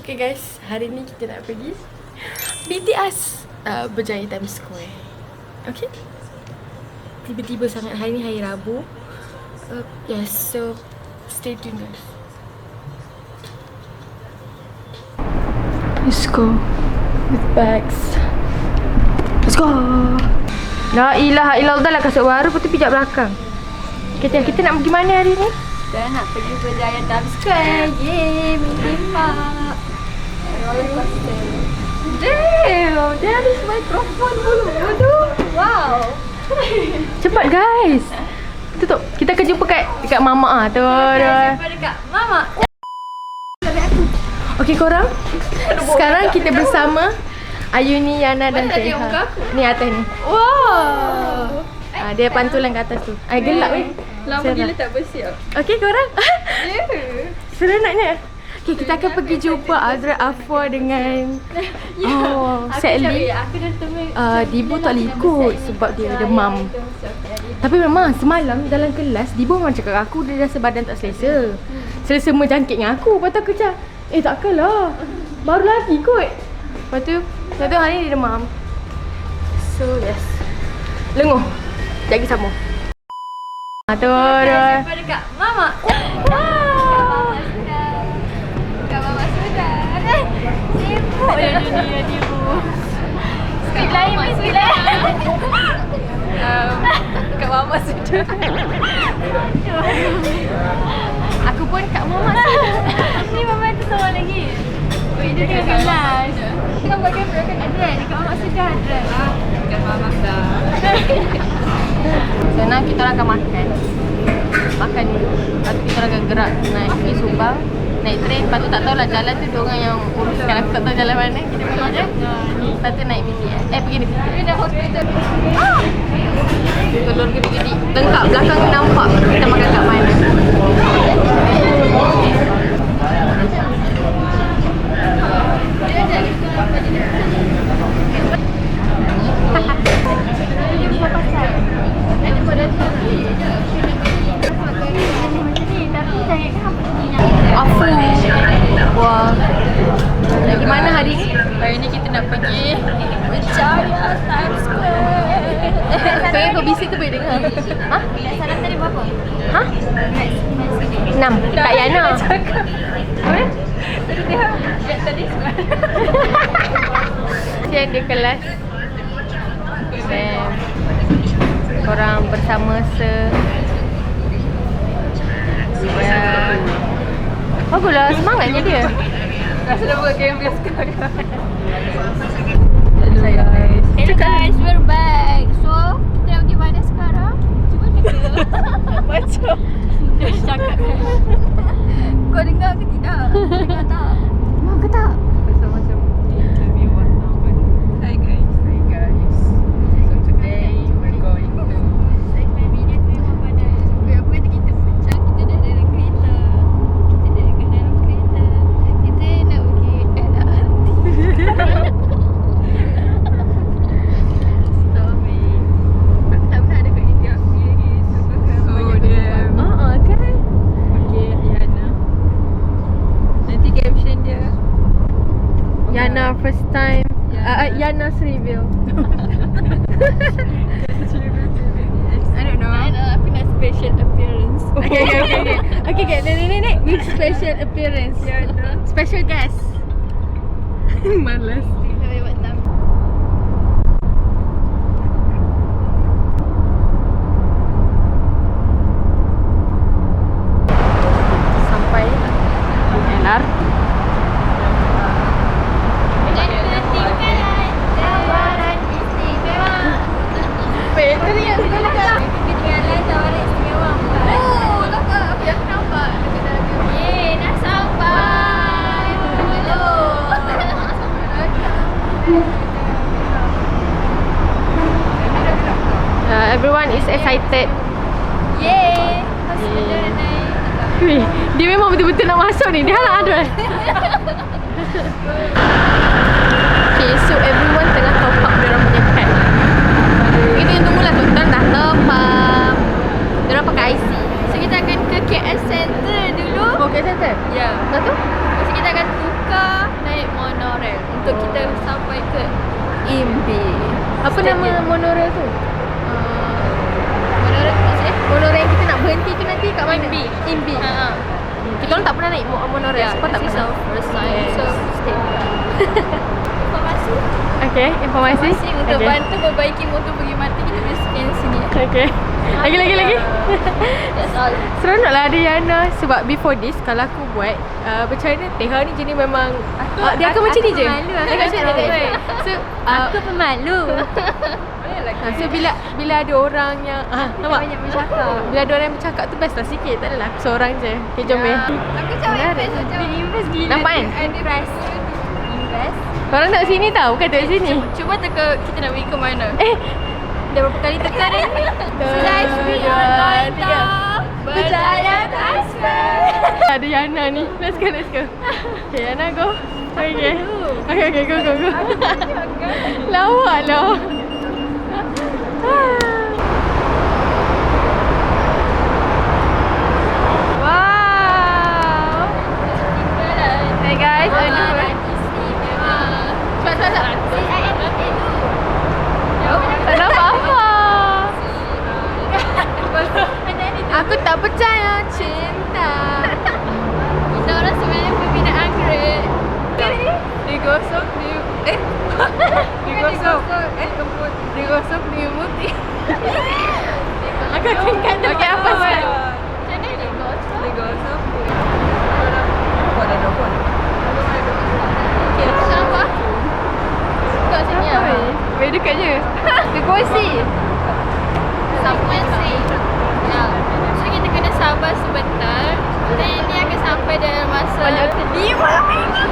Okay guys, hari ni kita nak pergi BTS Berjaya Times Square. Okay. Tiba-tiba sangat hari ni hari Rabu. Yes, so stay tuned guys. Let's go with bags. Let's go. La ilaha illallah lah, kasut baru lepas tu pijak belakang. Kita nak pergi mana hari ni? Kita nak pergi Berjaya Times Square. Yeay, mimpi pak. Roller coaster. Damn, that is microphone dulu. Aduh, wow. Cepat guys. Tutup. Kita akan jumpa dekat Mama tu. Jumpa dekat Mama. Okey korang. Sekarang kita bersama Ayuni, Yana dan Teha. Ni atas ni. Wow. Dia pantulan kat atas tu. Gelap weh. Lama gila tak bersiap. Okey korang. Yeah. Seronoknya. Okay, kita akan pergi jumpa Azra Afwa dengan Sally. Aku dah temen Dibu tak boleh ikut sebab dia demam. Tapi memang semalam dalam kelas Dibu memang cakap aku dia rasa badan tak selesa. Selesa menjangkit dengan aku. Lepas tu aku cakap, takkanlah, baru lagi kot. Lepas tu hari ni dia demam. So yes, lenguh. Jaga sama. Jumpa dekat Mama. Sibuk dah dunia Dibu. Speed lain ni, speed lain. Kat Mama sudah. Aku pun kat Mama sudah. Ni Mama tu seorang lagi. Dia tengah kelas. Kan bagian berapa address? Dekat Mama sudah address. Dekat Mama dah. So now kita orang akan makan dulu. Lepas tu kita orang akan gerak naik pergi Subang, naik train. Lepas tu tak tahulah jalan tu diorang yang uruskan. Aku tak tahu jalan mana. Kita pergi je. Lepas tu naik BTS. Pergi ni. Dia dah hospital. Telur gede-gede. Lengkap belakang nampak kita makan kat mana. Afu. Wah. Lagi mana hari ni? Hari ni kita nak pergi Berjaya Times Square. Saya kau bisik tu boleh dengar. Ha? Salam tadi berapa? Ha? 6. Tak Yana. Apa? Tadi Siang dia kelas. Dan korang bersama baguslah, semangatnya dia. Rasa dah buka game sekarang. Hello guys, we're back. So, kita nak pergi mana sekarang? Cuba dengar. Macam Dia cakap. Kau dengar ke tidak? Dengar tak? Dengar ke tak? Rasa macam interview wartawan. Hi guys. Hi guys. So today we're going to Apa kata kita puncak, kita dah dalam kereta. Kita dah dekat dalam kereta. Kita nak pergi LRT. Stop it. Aku tak pernah ada kat India lagi. So kau kan banyak dia. kan? Okay, Yana. Nanti caption dia. Yana first time. Yana's reveal. I don't know. Aku nak special appearance. Okay, nenek with special appearance. Yana. Special guest. Malas. Kita boleh buat tamu. Sampai LRT. Tawaran istimewa. Teringat sekali kan? Ketinggalan tawaran istimewa. Oh, kakak. Aku nampak. Yeay, dah sampai. Hello. Everyone is excited. Yeay. Hospital dah naik. Weh, dia memang betul-betul nak masuk ni. Dia harap ada. Okay, so everyone tengah top up diorang punya card. Kita yang tunggulah tuan-tuan dah top up. Diorang pakai IC. So kita akan ke KL Center dulu. Oh, KL Center? Ya. Lepas tu? Lepas tu kita akan tukar Apa nama monorail tu? Menurut maksudnya? Monorail yang kita nak berhenti tu nanti kat mana? Imbi. Imbi. Kita orang tak pernah naik monorail. Kau tak this is pernah? our first time. Yes. So stay. Informasi. Okay, informasi. Untuk bantu perbaiki motor pergi mati, kita boleh scan sini. Okay. Lagi. That's all. Seronok lah ada Yana. Sebab before this, kalau aku buat macam mana, Teha ni jenis memang dia akan macam ni je. pemalu, aku Dia akan macam ni je. So Aku pemalu. so bila ada orang yang nampak? Banyak bercakap. Bila ada orang yang bercakap tu best lah sikit. Tak adalah aku seorang je. Okay, jom Ya. eh. Aku macam invest macam invest gila. Nampak kan? Invest. Korang tak sini tau, bukan tak sini. Cuba teka kita nak pergi ke mana. Dah berapa kali teka ni? Guys, we are going to berjaya transfer. Ada Yana ni. Let's go. Okay, Yana go. Okay, go. Lawak lah. Wow. Hey guys, tak nampak apa. Aku tak percaya cinta. Kita orang sebenarnya peminat anggrek. Digosok, diumut. Aku akan kata okay, apa sekarang? Macam mana digosok? Digosok. Buat ada pun. Okay, macam apa? Kat sini Apa lah. ni? Very dekat je. Kekosi. Sampai sih. Ya. So kita kena sabar sebentar. Dan ini akan sampai dalam masa Banyak sedih malam ini.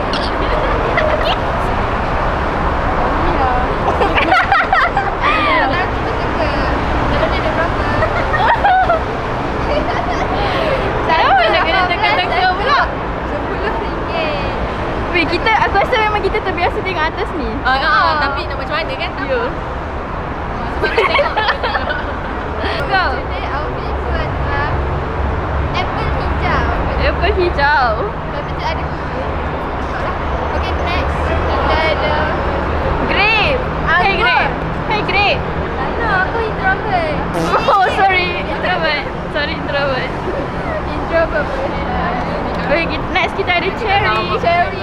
Weh, aku rasa memang kita terbiasa tengok atas ni. Tapi nak macam mana kan? Ya. Go. Today our video adalah apple hijau. Apple hijau. Lepas tu ada okay, next kita ada Grape. Hey grape. Hey grape. no, aku introvert. Oh sorry. Introvert. Introvert. Okay, next kita ada cherry. Cherry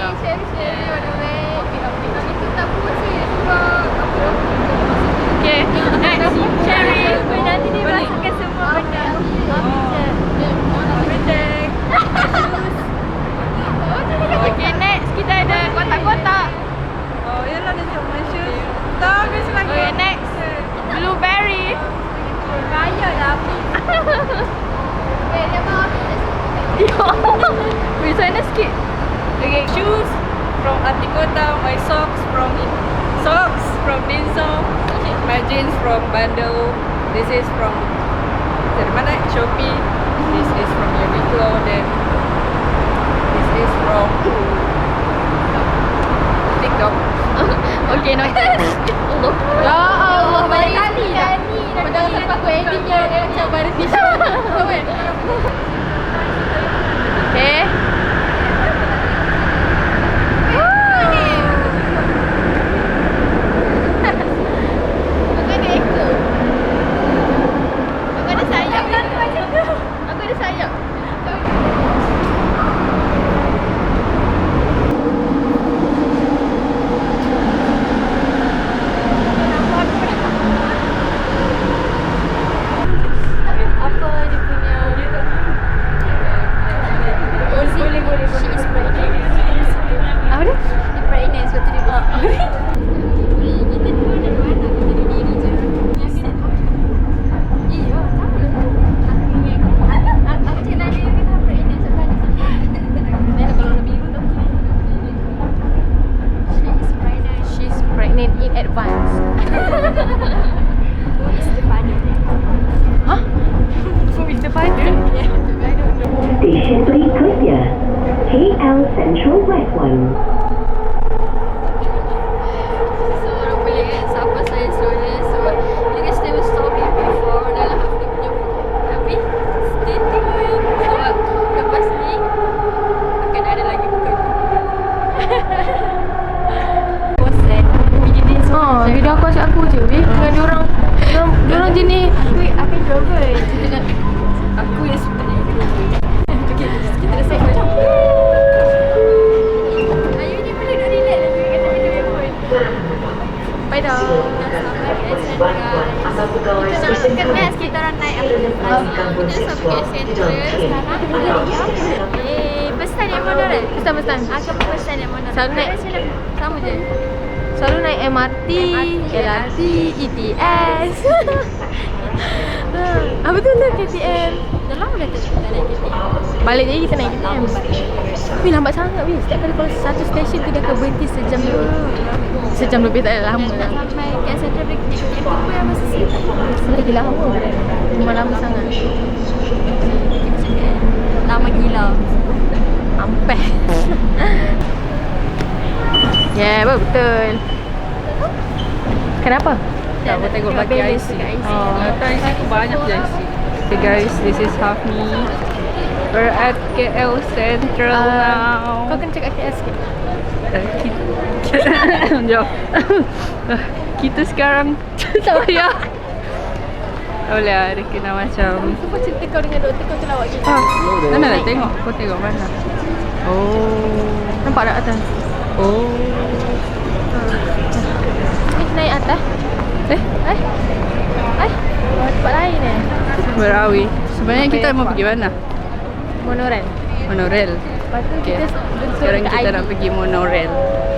warna red. Itu tak puas saya sebab Okay, next cherry. nanti dia masukkan semua benda. Okay, next kita ada kotak-kotak. Oh, yalah dia cakap Malaysia. Tak, habis lagi. Okay, next blueberry. Raya lah. Dia mau Weh, sana sikit. Okay, shoes from Atikota, my socks from Dinso, my jeans from Bundle. This is from dari mana? Shopee. This is from Uniqlo. Then this is from TikTok. Okay, noted. Ya Allah, banyak kali dah. Padahal sampai aku edit dia macam baru tisu. Okay. Station berikutnya, KL Central West 1. So orang boleh sapa saya story sebab you guys never saw me before dalam Hafni punya vlog. Tapi stay tuned sebab lepas ni akan ada lagi bukan. Video aku asyik aku je weh. Dengan diorang jenis Aku introvert. Aku yang sebenarnya introvert. Okay, kita dah set macam. Ayu ni boleh nak relax lagi kata video yang pun. bye dah. Kita nak ke best, kita orang naik apa? Kita sampai Central sekarang. Pesan yang mana dah? Pesan. Aku pesan yang mana? Selalu naik. Sama je. Selalu naik MRT, LRT, ETS. Apa tu KTM? Dah lama dah tak naik KTM. Balik lagi kita naik KTM. Weh lambat sangat weh. Setiap kali kalau satu stesen tu dia akan berhenti sejam lebih. Sejam lebih tak ada lama lah. Sampai ke Central break KTM tu yang masih siap. Lagi lama. Memang lama sangat. Lama gila. Ampeh. Ya, yeah, betul. Kenapa? Tak, aku tengok bagi IC. Ternyata IC aku banyak je IC. Okay guys, this is Hafni. We're at KL Central now. Kau kena cakap KL sikit. Jom. Kita sekarang tak payah. Tak boleh lah, dia kena macam Apa cerita kau dengan doktor kau tu lawak gitu? mana nak tengok? Kau tengok mana? Oh. Nampak tak atas? Oh. Ni naik atas. Tempat lain Merawi. Sebenarnya kita mau pergi mana? Monorail. Monorail. Lepas tu Okay. kita bentuk Sekarang kat kita ID. nak pergi monorail.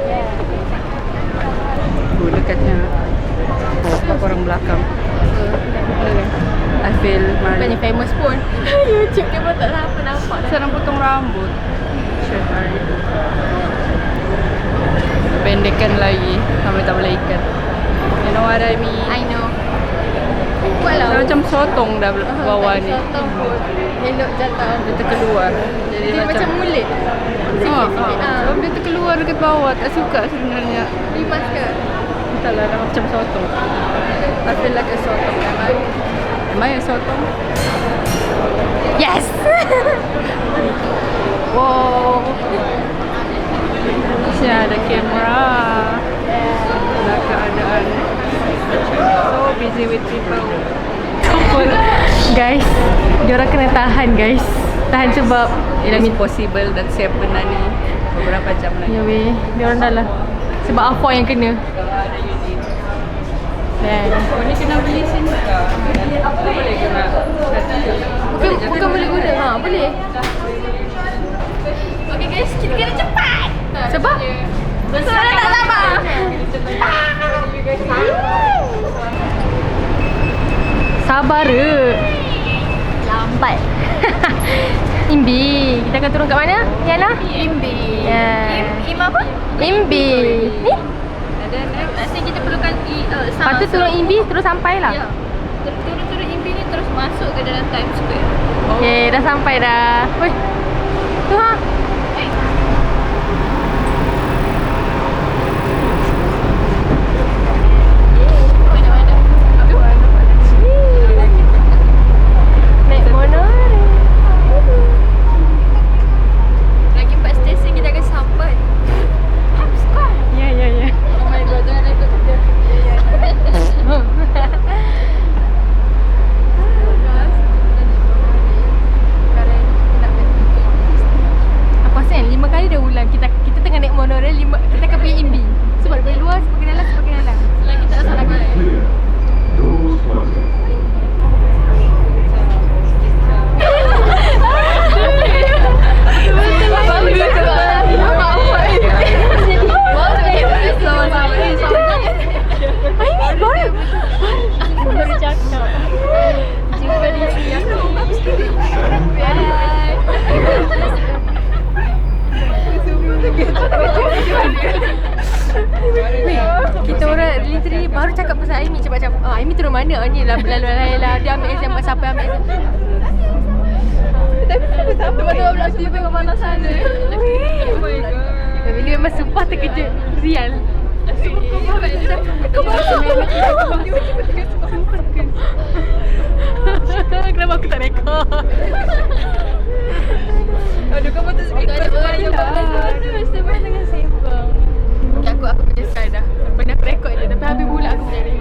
Yeah. Dekatnya. Oh, orang belakang. I feel Bukannya malu. famous pun. YouTube dia pun tak nampak dah. Sekarang potong rambut. Pendekkan lagi sampai tak boleh ikat. You know what I mean? I know. Buat lah. Macam sotong dah bawah ni. Sotong pun. Elok jatuh. Dia terkeluar. Jadi Dia macam mulut. Sikit-sikit. Sebab dia terkeluar dekat bawah. Tak suka sebenarnya. Rimas ke? Entahlah, dah macam sotong. I feel like a sotong. Am I a sotong? Yes! Wow. Masih ada kamera. Ada keadaan. So busy with people. Guys, diorang kena tahan guys. Tahan sebab It is possible that saya pernah ni beberapa jam lagi. ya weh, diorang dah lah. Sebab Afwa yang kena. Dan Oh, ni kena beli SIM card. Apa boleh guna? bukan boleh guna. Ha, boleh. Okay guys, kita kena cepat. Sebab Sebab dah tak sabar. sabar re. Lambat. Imbi. Kita akan turun kat mana? Yana? Imbi. Ya. Im apa? Imbi. Ni? Dan nasi kita perlukan Lepas tu turun Imbi terus sampai lah. Ya. Turun-turun Imbi ni terus masuk ke dalam Times Square. Okay, dah sampai dah. Woi. Tu ha. Naik monorail. Lagi 4 stesen kita akan sampai. Times Square. Ya. Oh my god, jangan ikut dia. Aku rasa kan 5 kali dah ulang kita tengah naik monorail, kita akan pergi Imbi. Sebab daripada luar semakin dalam semakin dalam. Lagi tak salah kan. Doors closing. Baru cakap. Jumpa di kita orang literally baru cakap pasal Aimi macam Aimi turun mana? Ni lah berlalu-lalu lah. Dia ambil exam, siapa ambil exam. Tapi siapa betul-betul tiba ke mana sana. Oh my god. Dia memang sumpah terkejut. Real. Kenapa aku tak rekod? Aduh, kau patut sikit. Kau ada orang yang patut. Sebab dengan sembang. Okay, aku menyesal dah. Pernah aku rekod je. Tapi habis pula aku punya ni.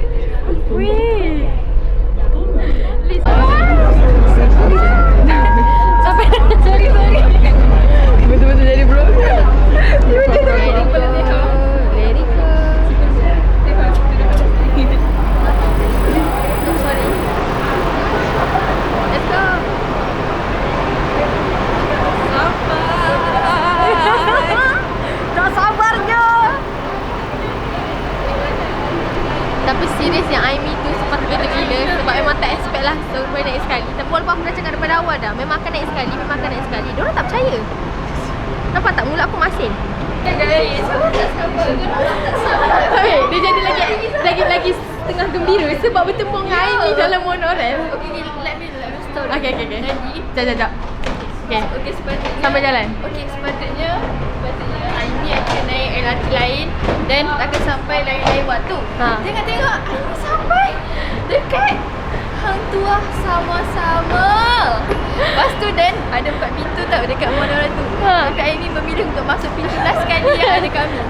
jenis yang Aimi tu sempat terkejut gila sebab memang tak expect lah boleh naik sekali. Tapi walaupun aku dah cakap daripada awal dah, memang akan naik sekali, memang akan naik sekali. Diorang tak percaya. Nampak tak mulut aku masin? Guys, aku tak sabar. Sorry, dia jadi lagi setengah gembira sebab bertemu dengan Aimi dalam monorail. Okay, let me start. Okay. Jadi, Jap. Okay. Okay, sepatutnya Sampai jalan. Okay, sepatutnya Aimi akan naik LRT lain dan akan sampai lain-lain waktu. Tengok Aimi sampai dekat Hang Tuah sama-sama. Lepas tu dan ada 4 pintu tau dekat monorail tu. Dekat Aimi memilih untuk masuk pintu last sekali yang ada kami.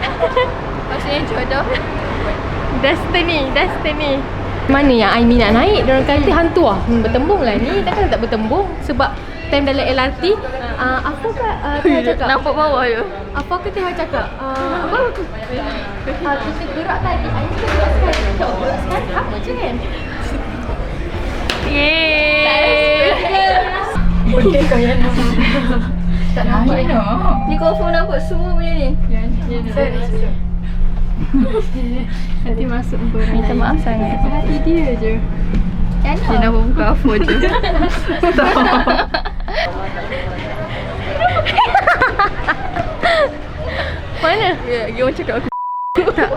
Maksudnya jodoh. Destiny. Mana yang Aimi nak naik? Diorang kata hantu lah. Bertembung lah ni. Takkan tak bertembung. Sebab time dalam LRT apa kat tengah cakap? Nampak bawah je. Apa ke tengah cakap? Apa aku? Kita gerak tadi. Aimi kita gerak sekali. Gerak sekali. Apa je kan? Yeay. Boleh kau yang tak nampak ni. Ni confirm nampak semua benda ni. Nanti masuk berani. Minta maaf sangat. Hati dia je. Dia nampak muka apa je. Mana? Ya, dia orang cakap aku. Tak.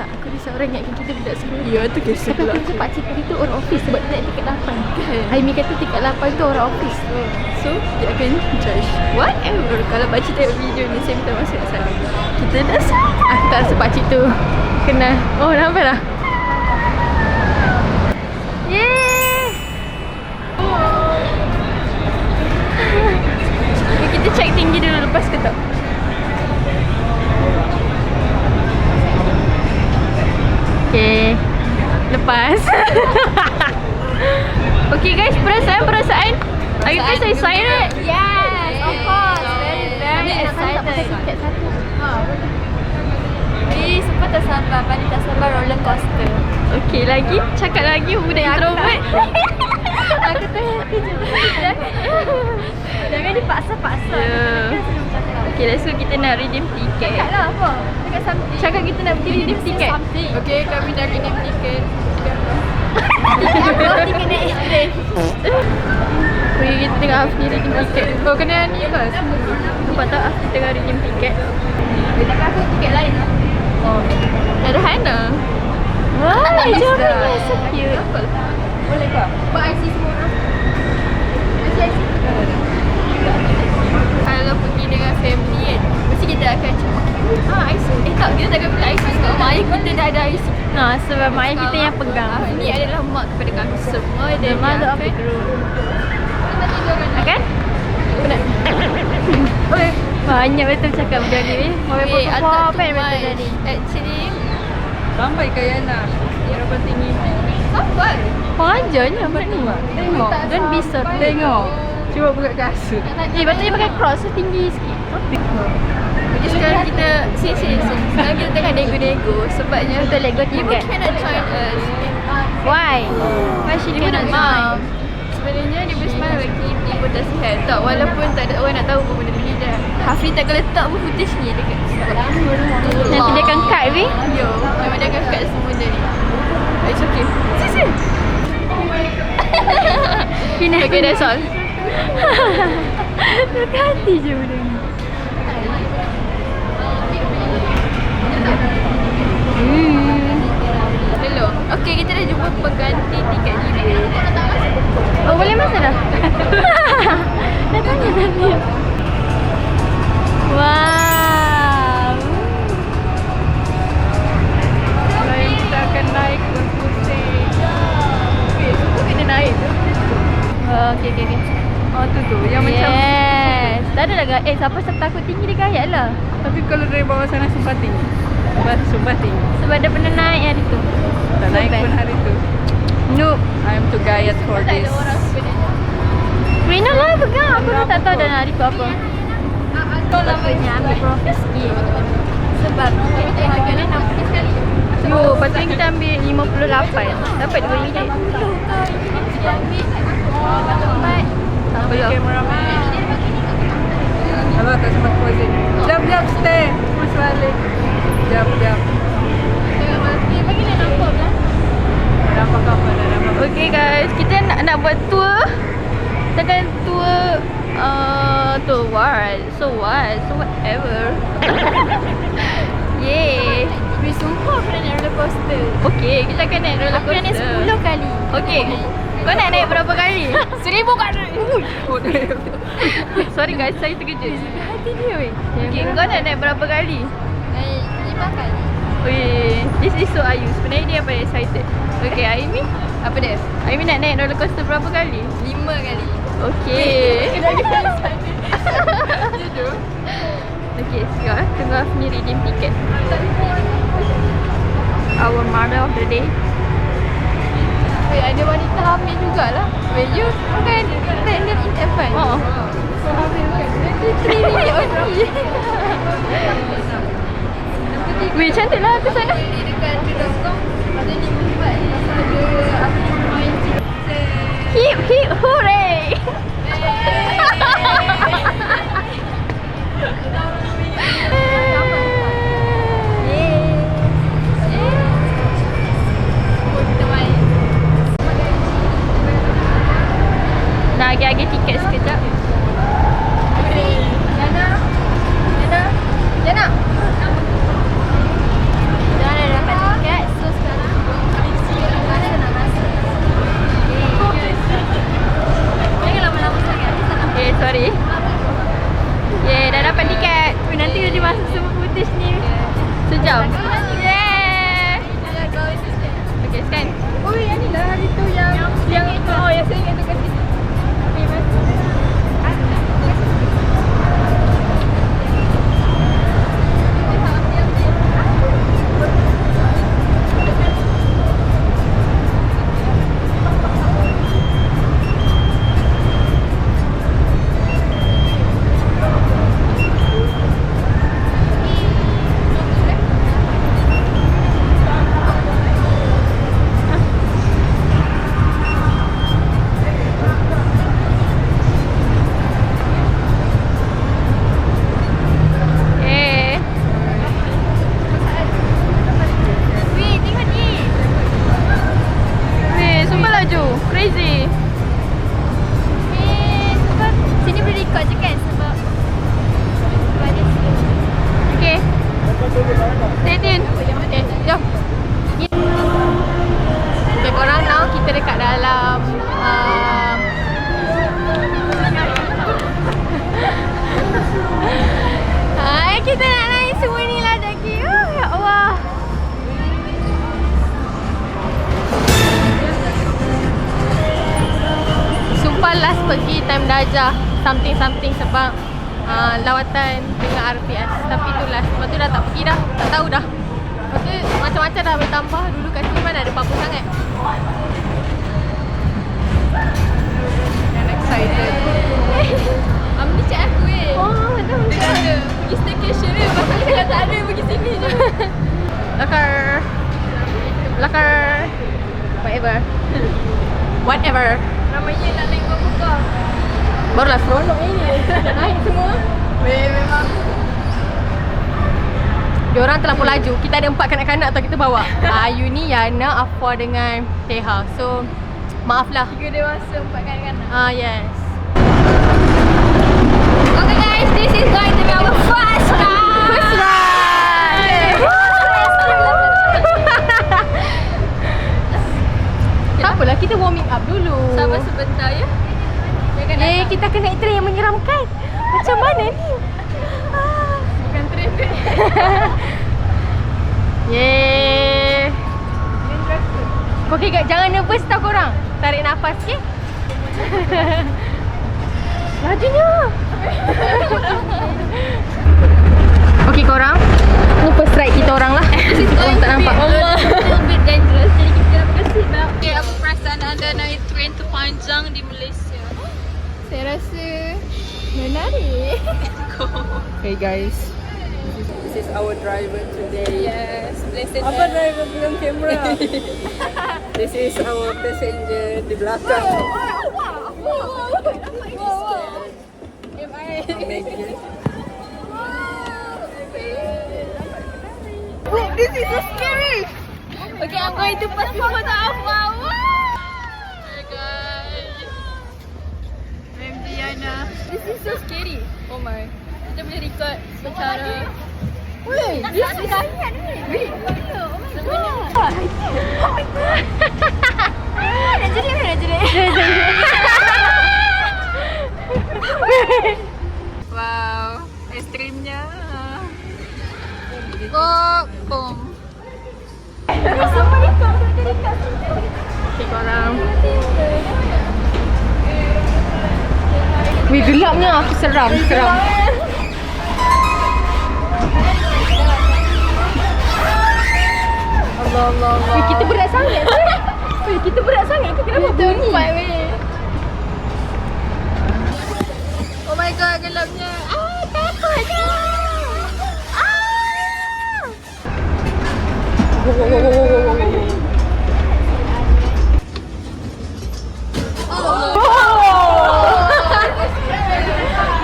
Aku risau orang ingatkan kita budak sekolah. Ya, tu kisah Tapi aku cakap pakcik tadi tu orang office sebab dia naik tingkat 8. Aimi kata tingkat 8 tu orang office. So, dia akan judge. Whatever. Kalau pakcik tengok video ni, saya minta masuk sana. Kita dah sampai. Aku tak rasa pakcik tu kenal. Oh, nampak dah. Yeay. Okay, kita check tinggi dulu lepas ke tak? Okay. Lepas. Okay guys, perasaan. Are you guys excited? Yes, of course. Very excited. Tiket satu. Sempat tak sabar, paling tak sabar roller coaster. Okay, lagi? Cakap lagi budak introvert. Aku terhati je. Jangan dipaksa-paksa. Okay, let's go, kita nak redeem tiket. Cakap lah apa? Cakap something. Cakap kita nak pergi redeem tiket. Okay, kami dah redeem tiket. Tiket naik train. Okay, kita tengok Afni redeem tiket. Kau kena ni lah. Nampak tak Afni tengah redeem tiket? Tapi aku tiket lain lah. Ada Hana. Wah, jomnya so cute. Boleh kau? Buat IC semua orang. IC. Kalau pergi dengan family kan, mesti kita akan cakap IC. Tak, kita takkan beli IC sebab mak ayah kita dah ada IC. Sebab mak ayah kita yang pegang. Ini adalah mak kepada kami semua. Dan Mother of the group. Kan? Boleh. Banyak betul cakap budak ni. Wait, I thought Apa yang too betul much. tadi? Actually, Sampai ke Yana. Berapa tinggi? sampai. Panjangnya budak ni. Tengok. Don't be so. Tengok. Cuba buka kasut. Patutnya pakai cross so tinggi sikit. Okay, sekarang kita sini. Sekarang kita tengah nego-nego sebabnya Betul nego Ibu tiket. cannot join us. Why? Why she Ibu cannot nak join? join. Sebenarnya dia bersemalam bagi ibu tak sihat. Tak, walaupun tak ada orang nak tahu pun benda ni dah. Hafiz tak akan letak pun footage ni dekat Nanti dia akan cut ni. Yo, memang dia akan cut semua benda ni. It's okay. Sini. Okay, that's all. Suka hati je budak ni. Hello. Okay, kita dah jumpa pengganti tiket dia. Oh, boleh masuk dah? Dah tanya tadi. Wow. Lain kita akan naik berpusing. Okay, semua kena naik tu. Okay. Oh tu yang macam. Yes. Tak ada lah. Siapa takut tinggi dia gayat lah. Tapi kalau dari bawah sana sumpah tinggi. Sumpah tinggi. Sebab dia pernah naik hari tu. Tak naik pun hari tu. Nope. I'm too gayat for Tak this. ada orang sebenarnya. Rina lah pegang. Aku dah tak tahu dah nak record apa. Sepatutnya ambil profit sikit. Sebab kita harga dia RM60 sekali. Yo, patutnya kita ambil 58. Dapat RM2. Kita ambil tempat. Tak boleh. Cameraman. Kalau tak sempat posing. Jap, stay. Push balik. Jap. Bagi dia nampak lah. kan. So whatever. Yeay. Weh, sumpah aku nak naik roller coaster. Okay, kita akan naik roller Aku dah naik coaster. 10 kali. Okay. Kau nak naik berapa kali? 1000 kali. Sorry guys, saya terkejut. Hati dia weh. Okay, kau nak naik berapa kali? Naik 5 kali. Weh, this is so Ayu. Sebenarnya dia yang paling excited. Okay, Aimi? Apa dia? Aimi nak naik roller coaster berapa kali? 5 kali. Okay. Okay, sekarang tunggu Afni redeem tiket. Our mother of the day. Weh, ada wanita hamil jugalah. Weh, you kan pregnant in advance. Oh. Hamil kan. 23 minit only. Weh, cantik lah atas sana. Dekat Kedokong ada 5 ada apa main Hip hip hooray. Nak agak-agak tiket sekejap. Jana dah dapat tiket. So sekarang masa nak masuk. Jangan lama-lama sangat. Okay, sorry. Yeah, dah dapat tiket. Nanti dia masuk semua putih ni. Sejam. Yeah. Okay, scan. Oh, yang ni lah hari tu yang oh, yang saya ingat tu kat situ. Crazy. Sini boleh record je kan sebab Okay. Stay tuned. Okay, jom. Okay, korang now kita dekat dalam kita nak naik semua ni lah lagi. Oh, ya Allah. Sumpah last pergi time darjah something sebab lawatan dengan RPS. Tapi tu last. Lepas tu dah tak pergi dah. Tak tahu dah. Lepas tu macam-macam dah bertambah. Dulu kat sini mana ada apa-apa sangat. And excited. Amni chat aku Oh, dah Dia kata pergi staycation ni. Pasal dia kata tak ada pergi sini je. Lakar. Whatever. Ramainya nak naik buka-buka. Barulah seronok ni. Dah naik semua. Memang Diorang terlampau laju. Kita ada 4 kanak-kanak tau kita bawa. Ayu ni, Yana, Afwa dengan Teha. So, maaflah. 3 dewasa 4 kanak-kanak. Yes. Okay guys, this is going to be our first ride. First ride. Tak apalah, kita warming up dulu. Sabar sebentar ya. Kita akan naik train yang menyeramkan. Macam mana ni? Bukan train ke? Yeay. Okay, jangan nervous tau korang. Tarik nafas sikit. Lajunya. Okay korang, ni first ride kita orang lah. Korang tak nampak. Allah. A bit dangerous. Jadi kita nak pakai seatbelt. Okay, apa perasaan anda naik train terpanjang di Malaysia? Saya rasa menarik. Hey guys, this is our driver today. Yes, blessed. Apa driver belum kamera? This is our passenger di belakang. Megan. This is so scary. Okay, I'm going to pass this photo of Mama. Hey guys. I'm Diana. This is so scary. Oh my. kita boleh record secara Weh, dia sudah ingat ni. Weh, oh my god. Nak jadi mana nak jadi? Wow, ekstrimnya. Oh, boom. Semua dekat, dekat. Okay korang. Weh gelapnya aku seram. Allah. Weh kita berat sangat ke? Weh kita berat sangat ke? Kenapa bunyi? Oh my god, gelapnya. Takut je.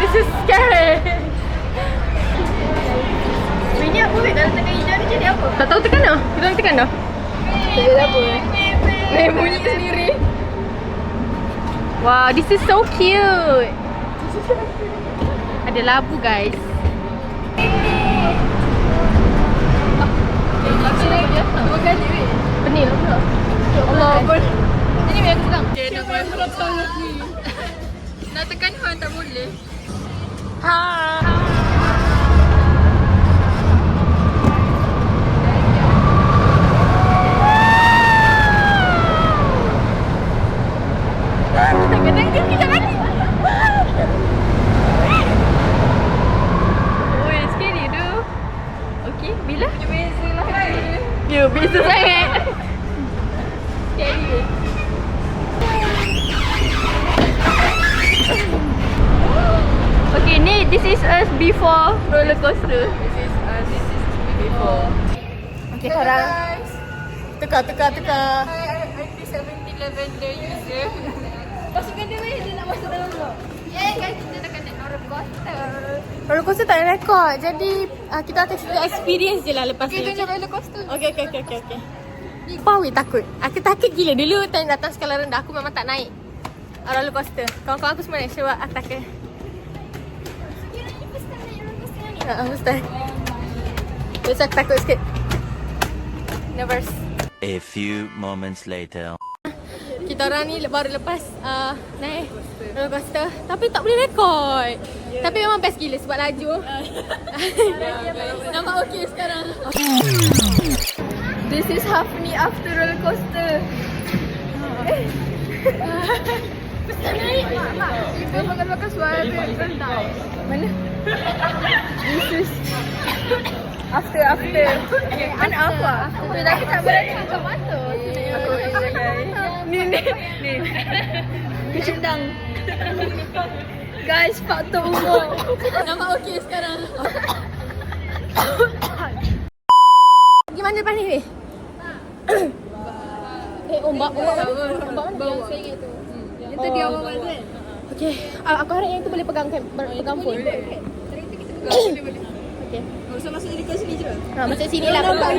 This is scary. Bunyi apa weh dalam tengah hijau ni jadi apa? Tak tahu tekan dah. Kita nak tekan dah. Tak ada apa. Bunyi sendiri. Wow, this is so cute. Ada labu guys. Dua kali weh. Penil pula. Allah pun. Ini weh aku pegang. Okay, nak main berat sangat ni. Nak tekan Han tak boleh. Kadang-kadang kejap lagi. Oi, scary tu. Okey, bila? Beza lah. Ya, beza sangat. Scary weh. Okay, ni this is us before roller coaster. This is before. Okay, sekarang tukar. I'm the 7-Eleven user. Masukkan dia weh, dia nak masuk dalam vlog. Guys, kita nak naik roller coaster. roller coaster tak ada rekod. Jadi kita akan cerita experience je lah lepas ni. Kita nak roller coaster. Okay. Apa weh takut? Aku takut gila. Dulu time datang skala rendah aku memang tak naik roller coaster. Kawan-kawan aku semua naik sebab aku takut. First time. Terus aku takut sikit. Nervous. A few moments later. Kita orang ni baru lepas naik roller coaster. Tapi tak boleh rekod. Tapi memang best gila sebab laju. Nampak okey sekarang. This is Hafni after roller coaster. Pesan naik. Mak. Ibu makan suara rendah. Mana? This is after. Mana apa? Tapi tak berani buka mata. Aku ni. Kecendang. Guys, faktor umur. Nampak okey sekarang. Gimana lepas ni weh? Ombak mana? Bau saya ingat tu. Itu dia awal kan? Okay, aku harap yang tu boleh pegang phone. Okay. Usah masuk jadi kat sini je. Macam sini lah pegang.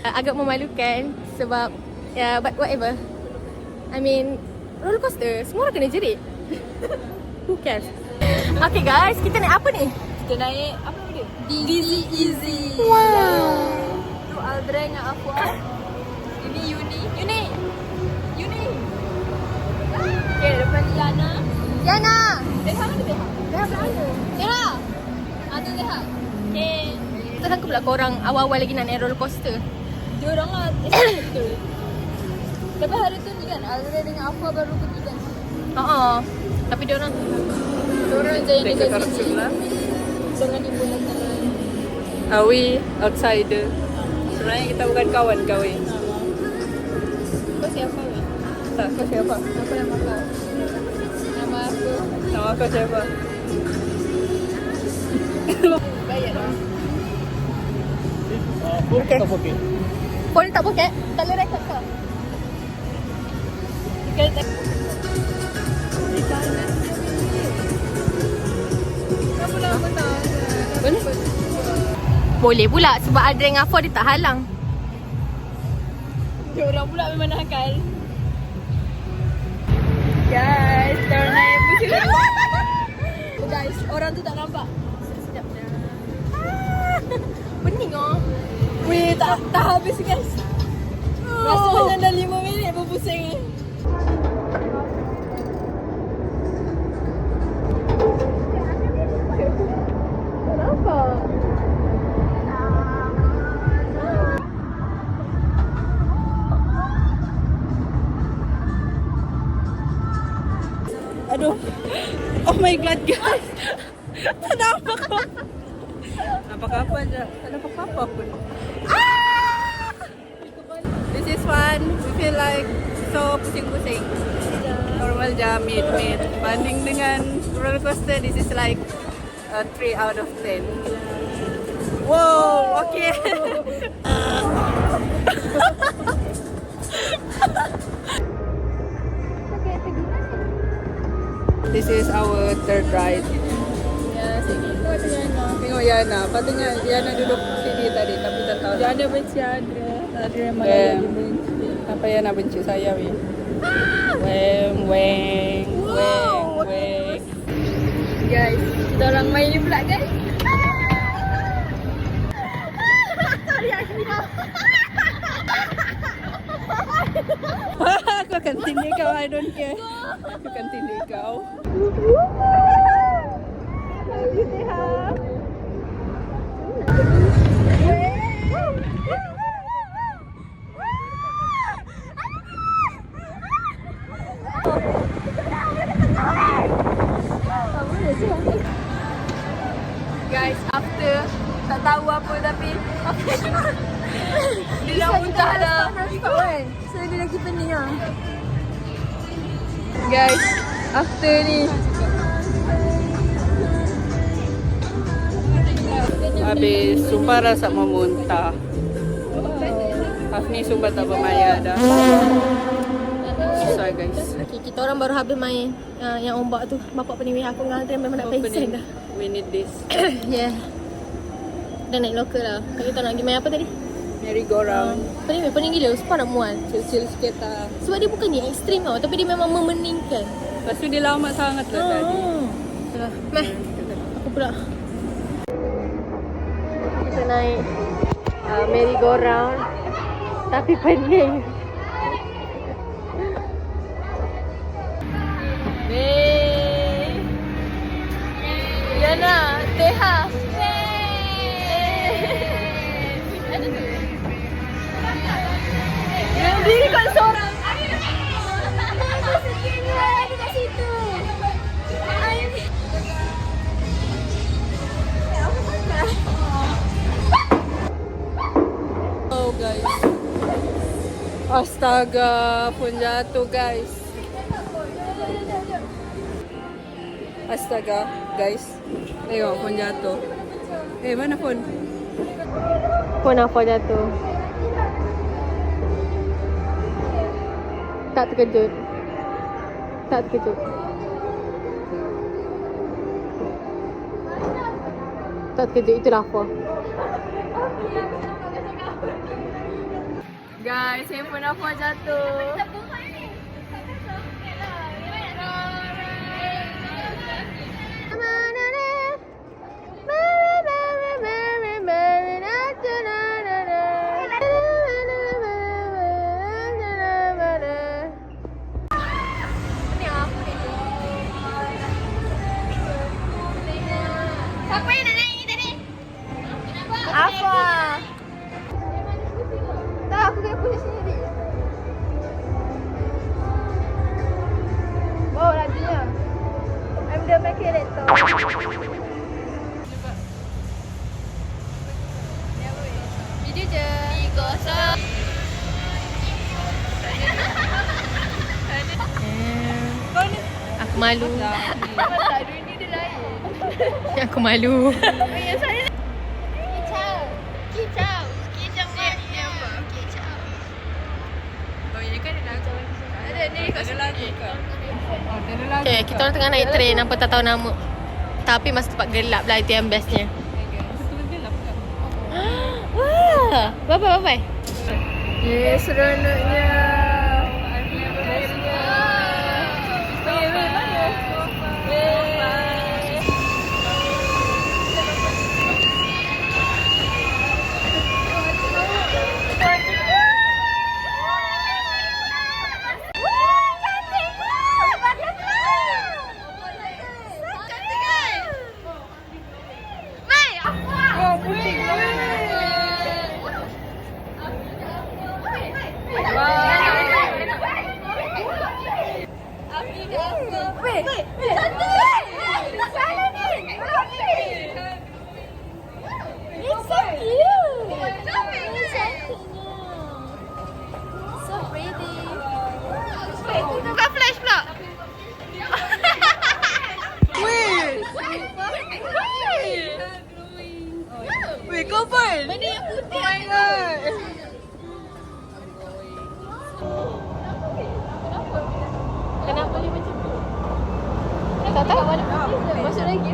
Agak memalukan sebab but whatever. I mean, roller coaster semua orang kena jerit. Who cares? Okay guys, kita naik apa ni? Kita naik apa nama dia? Dizzy Easy. Wow. Tu Aldra dengan Afwa. Ini Uni. Okay, depan Liana. Yana. Leha mana Leha? Dah berapa? Leha. Ada Leha. Okay. Tak sangka pula korang awal-awal lagi nak naik roller coaster. Dia orang lah betul. Tapi hari tu ni kan Aldra dengan Afwa baru pergi kan. Tapi dia orang Jaya Tengok dekat orang sini. sebelah. Dengan ibu Nathan. Awi outsider. Sebenarnya kita bukan kawan kau weh. Kau siapa weh? Tak, kau siapa? Apa nama kau? Nama aku. Nama kau siapa? Bayar dah. Okay. Phone ni tak poket. Tak boleh record kau. Boleh pula sebab Aldra dengan Afwa dia tak halang. Dia orang pula memang nakal. Guys, kita orang naik pusing. guys. Orang tu tak nampak. Sekejap je. Pening oh. Weh, tak habis guys. Rasa macam dah 5 minit berpusing ni. Aduh. Oh my god guys. Tak nampak apa. Nampak apa je. Tak nampak apa pun. This is fun. We feel like so pusing-pusing. Normal je, mid. Banding dengan roller coaster, this is like a 3 out of 10. Wow, okay. This is our third ride. Ya, sini. Tengok Yana. Patutnya Yana duduk sini tadi tapi tak tahu. Dia ada benci Adria. Adria malah Damn. lagi benci. Apa Yana benci saya weh. Weng. Guys, kita orang main ni pula guys. Aku akan tindih kau, I don't care. Aku akan tindih kau. Guys, after tak tahu apa tapi dia dah muntah dah. So dia lagi pening lah. Guys, after ni Habis, sumpah rasa mau muntah. Afni sumpah tak bermaya dah. Susah guys. Okay, kita orang baru habis main yang ombak tu. Bapak pening aku dengan Adrian memang nak pengsan dah. We need this. Yeah. Dah naik lokal lah. Kita nak pergi main apa tadi? Merry-go-round. Pening gila. Sumpah nak mual. Chill-chill sikit lah. Sebab dia bukan ni ekstrim tau. Tapi dia memang memeningkan. Lepas tu dia lama sangat lah tadi. Itulah. Meh. Aku pula. Kita naik merry-go-round. Tapi pening. Yana, Teha. Yang diri kat seorang. Aku sedih ada kat situ. Oh guys. Astaga, pun jatuh guys. Astaga, guys. Tengok pun jatuh. Mana phone? Phone apa jatuh? Tak terkejut. Tak terkejut. Tak terkejut. Itulah apa. Guys, handphone apa jatuh? Siapa yang nak naik ni tadi? Apa? Tak, aku kena push sendiri. Oh, lajunya. I'm the mechanical. Video je. 3-0. Aku malu. Tak, dunia dia lain. Aku malu. Yang saya Kicau. Kicau. Kicau ni apa? Kicau. Oh, ini kan ada lagu. ada ni kat Ada lagu ke? Oh, ada lagu. Okay, kita orang tengah naik train. Nampak tak tahu nama. Tapi masa tempat gelap lah. Itu yang bestnya. Betul gelap ke? Wah. Bye-bye. Yes, seronoknya. Weh, kau pun? Mana yang putih? Oh my god. Kenapa dia macam tu? Tak tahu. Masuk lagi?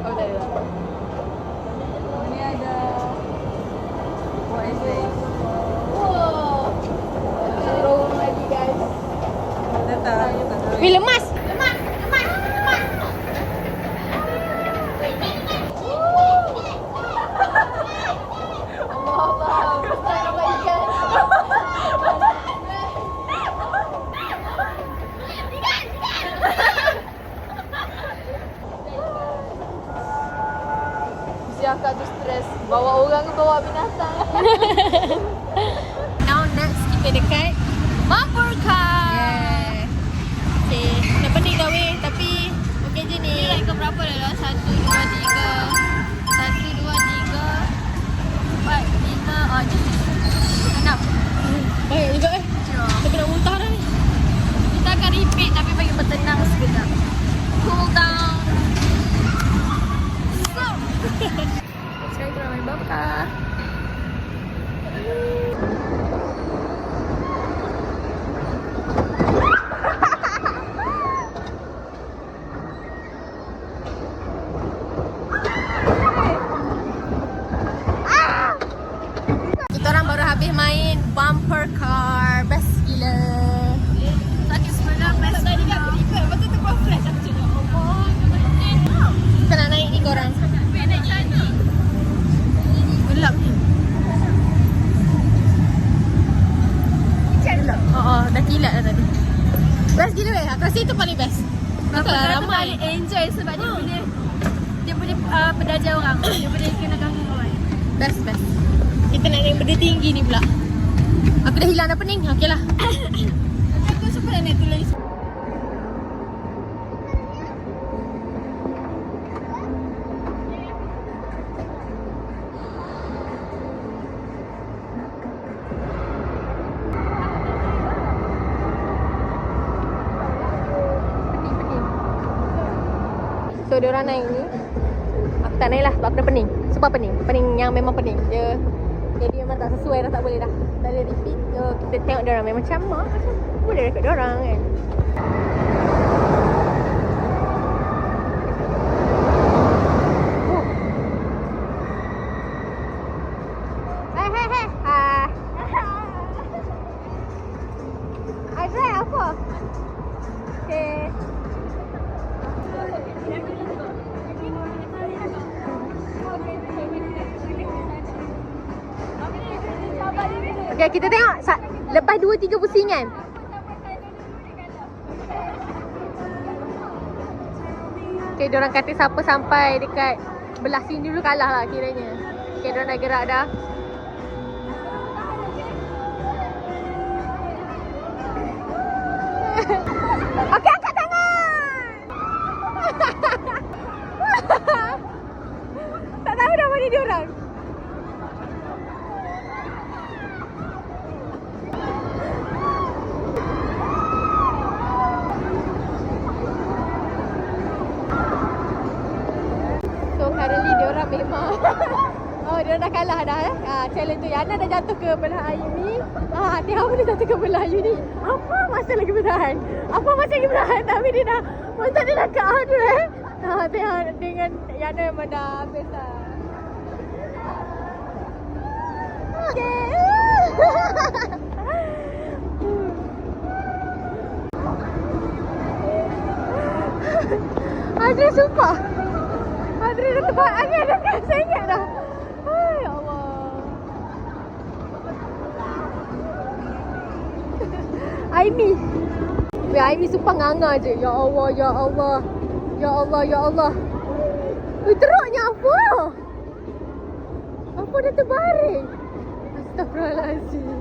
Oh, tak ada. Ni ada. What is this? Wow. Turun lagi guys. Tak. Weh, lemas. Si akak tu stres. Bawa orang ke bawa binatang. Now next kita dekat bumper car. Okay, nak pening dah weh, tapi okey je ni. Ni ke berapa dah? 1, 2, 3 1, 2, 3 4, 5 6 Baik juga Tapi nak muntah dah ni. Kita akan repeat tapi bagi bertenang sekejap. Cool down. Sekarang kita nak main bumper car. Kita orang baru habis main bumper car. Best gila. Sakit sebelah best tadi kan berikat. Lepas tu terbuat flash. Aku cakap Kita nak naik ni korang. nak jadi. Gelap ni. Gelap. Dah kilat dah tadi. Best gila weh. Aku rasa itu paling best. Betul lah ramai. Paling enjoy sebab dia boleh pendajar orang. Dia boleh kenakan kawan. Best. Kita nak naik benda tinggi ni pula. Aku dah hilang dah pening. Okey lah. Aku suka nak naik tulis. So diorang naik ni. Aku tak naik lah sebab aku dah pening. Sebab pening. Pening yang memang pening. Jadi memang tak sesuai dah, tak boleh dah. Tak boleh repeat. So kita tengok diorang main macam boleh dekat diorang kan. Azrai apa? Okay. Okay, kita tengok lepas 2-3 pusingan. Okay, diorang kata siapa sampai dekat belah sini dulu kalah lah kiranya. Okay, diorang dah gerak dah. Okay, angkat tangan. Tak tahu dah mana diorang. So currently diorang memang diorang dah kalah dah challenge tu. Yana dah jatuh ke belah air ni. Tengok apa dia jatuh ke belah air ni. Apa masa lagi bertahan? Tapi dia dah masa dia dah kat tu tengok dengan Yana memang dah habis dah. Okay. Adri sumpah. Adri dah terbang angin dah kan. Saya ingat dah. Hai Allah. Aimi. Weh, Aimi sumpah nganga je. Ya Allah, ya Allah. Ya Allah, ya Allah. Weh, teruknya apa? Apa dah terbaring? Astagfirullahaladzim.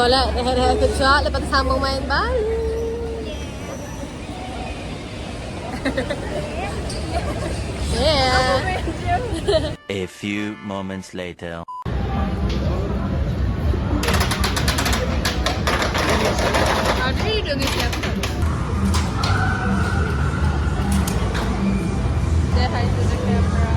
Solat hari-hari kecil, lepas tu sambung main balik. Yeah. A few moments later. Ada hidung siapa? Say hi to the camera.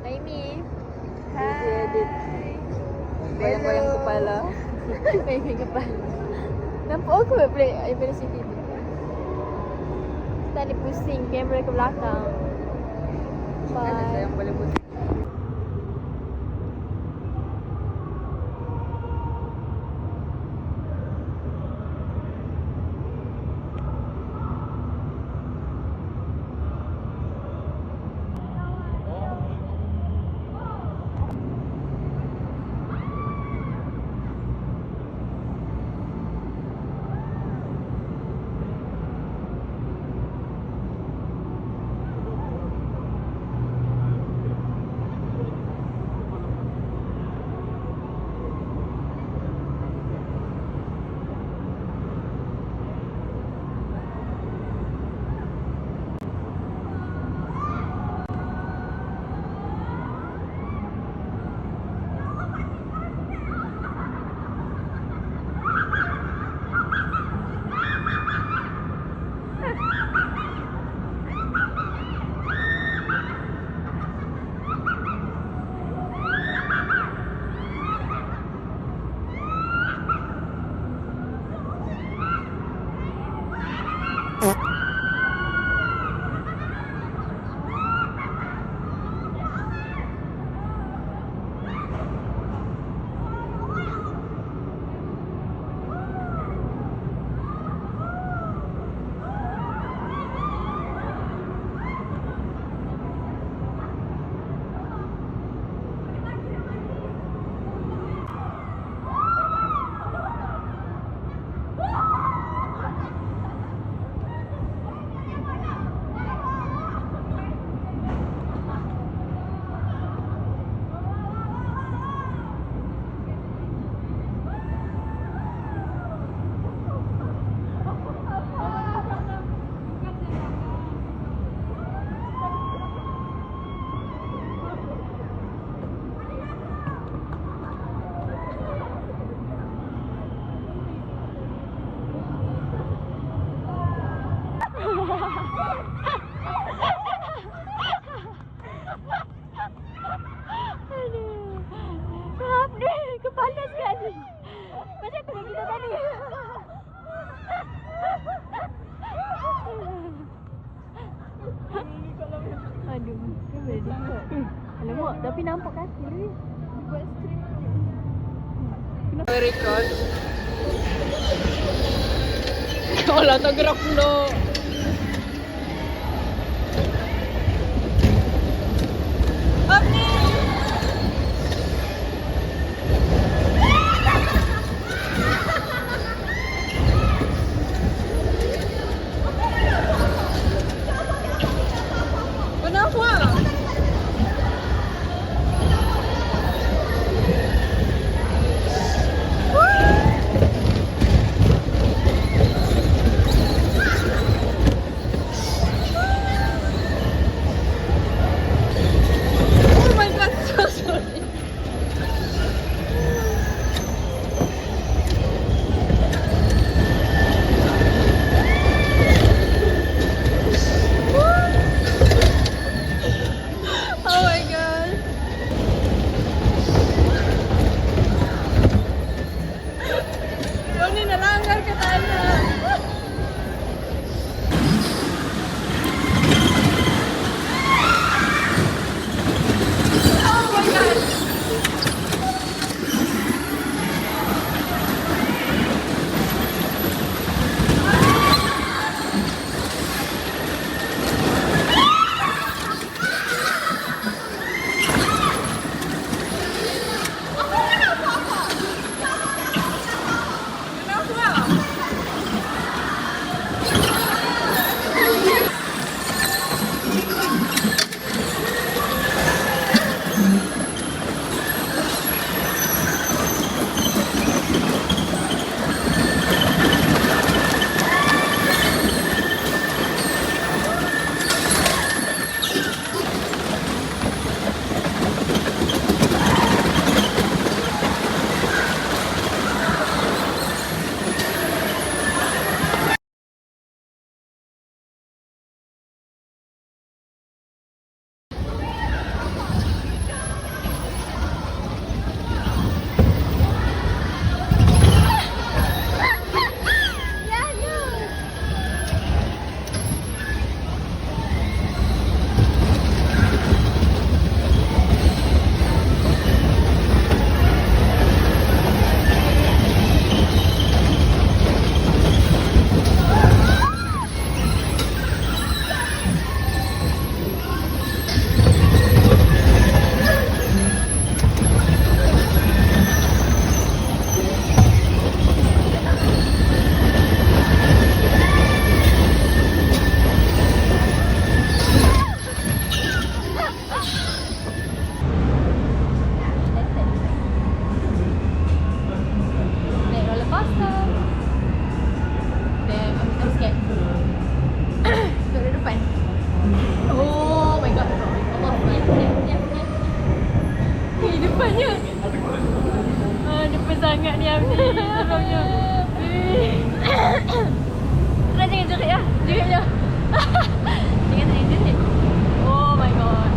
Amy. Bayang-bayang kepala. Bayang kepala. Nampak aku boleh daripada sini tu. Tadi pusing kamera ke belakang. Ada Bye. yang boleh pusing. Maaf ni, kepala sekali. Macam tu kita tadi. Aduh, kan boleh dibuat. Alamak, tapi nampak kaki ni. Dibuat strip. Record. Allah tak gerak pula. seram ni. Seremnya. Dah jangan jerit ya. Jerit je. Jangan jerit. Oh my god.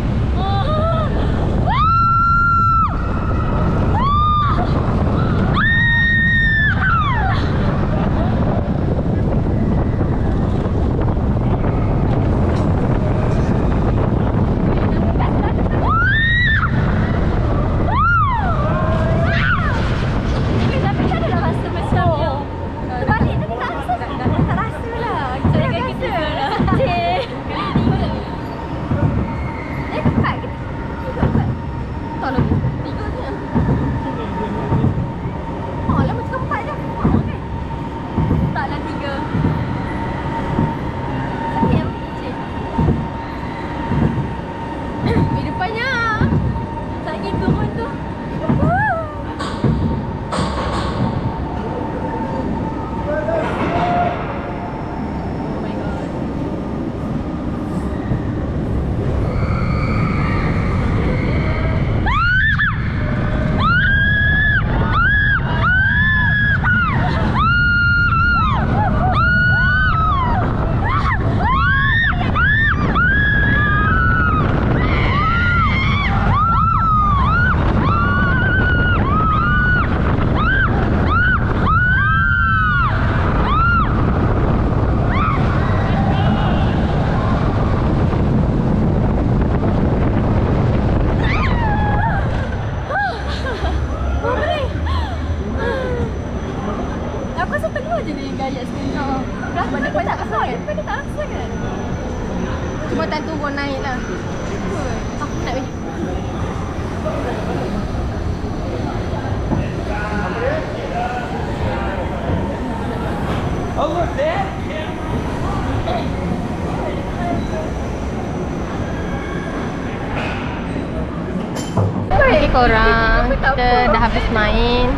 Cuma tak turun naik lah. Aku nak pergi. Okay korang, kita dah habis main.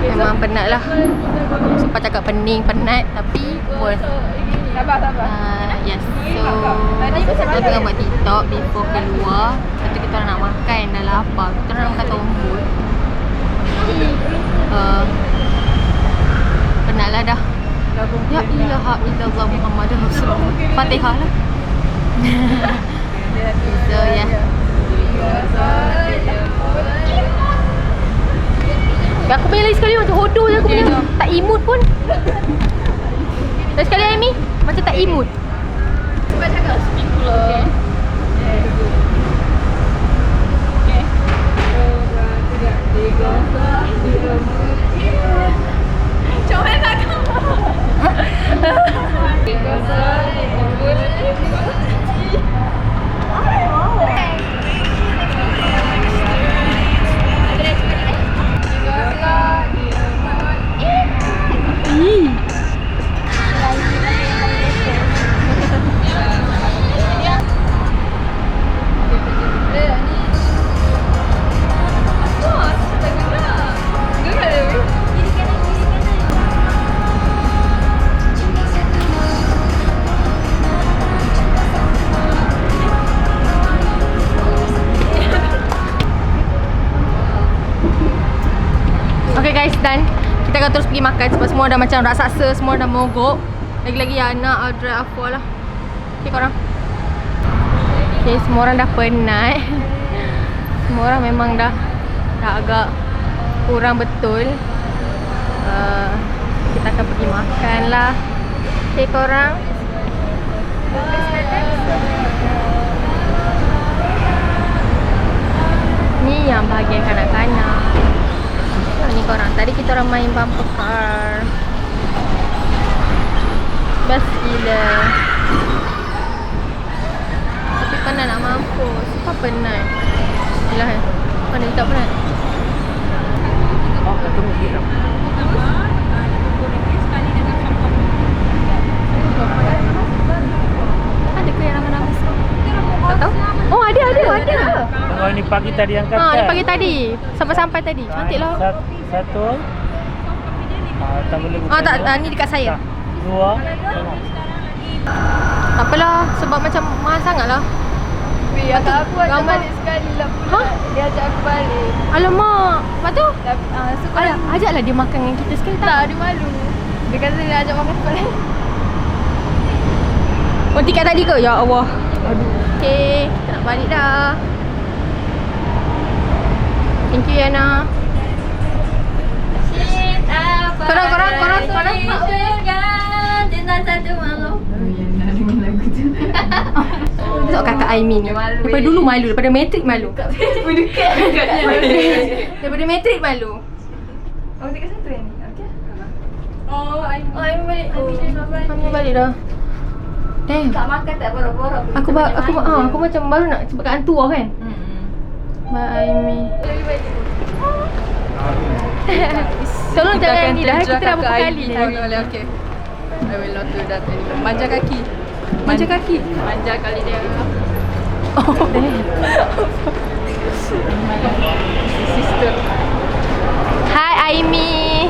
Memang penat lah. Sempat cakap pening, penat tapi pun Sabar. yes, so kita tengah buat TikTok before keluar. Lepas tu kita orang nak makan, dah lapar. Kita orang nak makan tombol. Penat lah dah. Ya ilaha illallah Muhammadur Rasulullah. Fatihah lah. So yeah, aku punya lagi sekali macam hodoh je aku punya. Tak imut pun. Dan sekali Amy macam tak imut. Cuba cakap speak pula. Coba nak Okay guys, dan kita akan terus pergi makan sebab semua dah macam raksasa, semua dah mogok. Lagi-lagi Yana, Audrey, Afwa lah. Okay korang. Okay, semua orang dah penat. Semua orang memang dah agak kurang betul. Kita akan pergi makan lah. Okay korang. Ni yang bahagian kanak-kanak. Ni korang, tadi kita orang main bumper car. Best gila. Tapi penat nak mampus. Apa penat? Yelah, mana tak penat? Ada ke yang nama-nama? Tak tahu? Oh ada. Oh ni pagi tadi yang kata. Ni pagi tadi. Sampai tadi. Cantik lah. Satu. Tak boleh buka. Tak, ni dekat saya. Dua. Tak apalah, sebab macam mahal sangat lah. Tapi aku ajak balik sekali lah. Ha? Dia ajak aku balik. Alamak. Lepas tu? Tapi Ajaklah dia makan dengan kita sekali tak? tak, dia malu. Dia kata dia ajak makan tempat lain. Oh, tiket tadi ke? Ya Allah. Aduh. Okay, kita nak balik dah. Thank you, Yana. Korang. Cinta satu malam. Besok kakak Aimin. Daripada dulu malu. Daripada matrik malu. Daripada matrik malu. Oh, dekat satu yang ni. Okey. Aimin balik. Aimin balik dah. Damn. Tak makan tak borok-borok. Aku macam baru nak sebabkan hantu lah kan. Bye Aimin. Tolong jangan ni dah. Kita dah berapa kali dah. Okay. I will not do that anymore. Manja kaki. Manja kaki. Manja kali dia. Oh, Sister. Hi Aimi.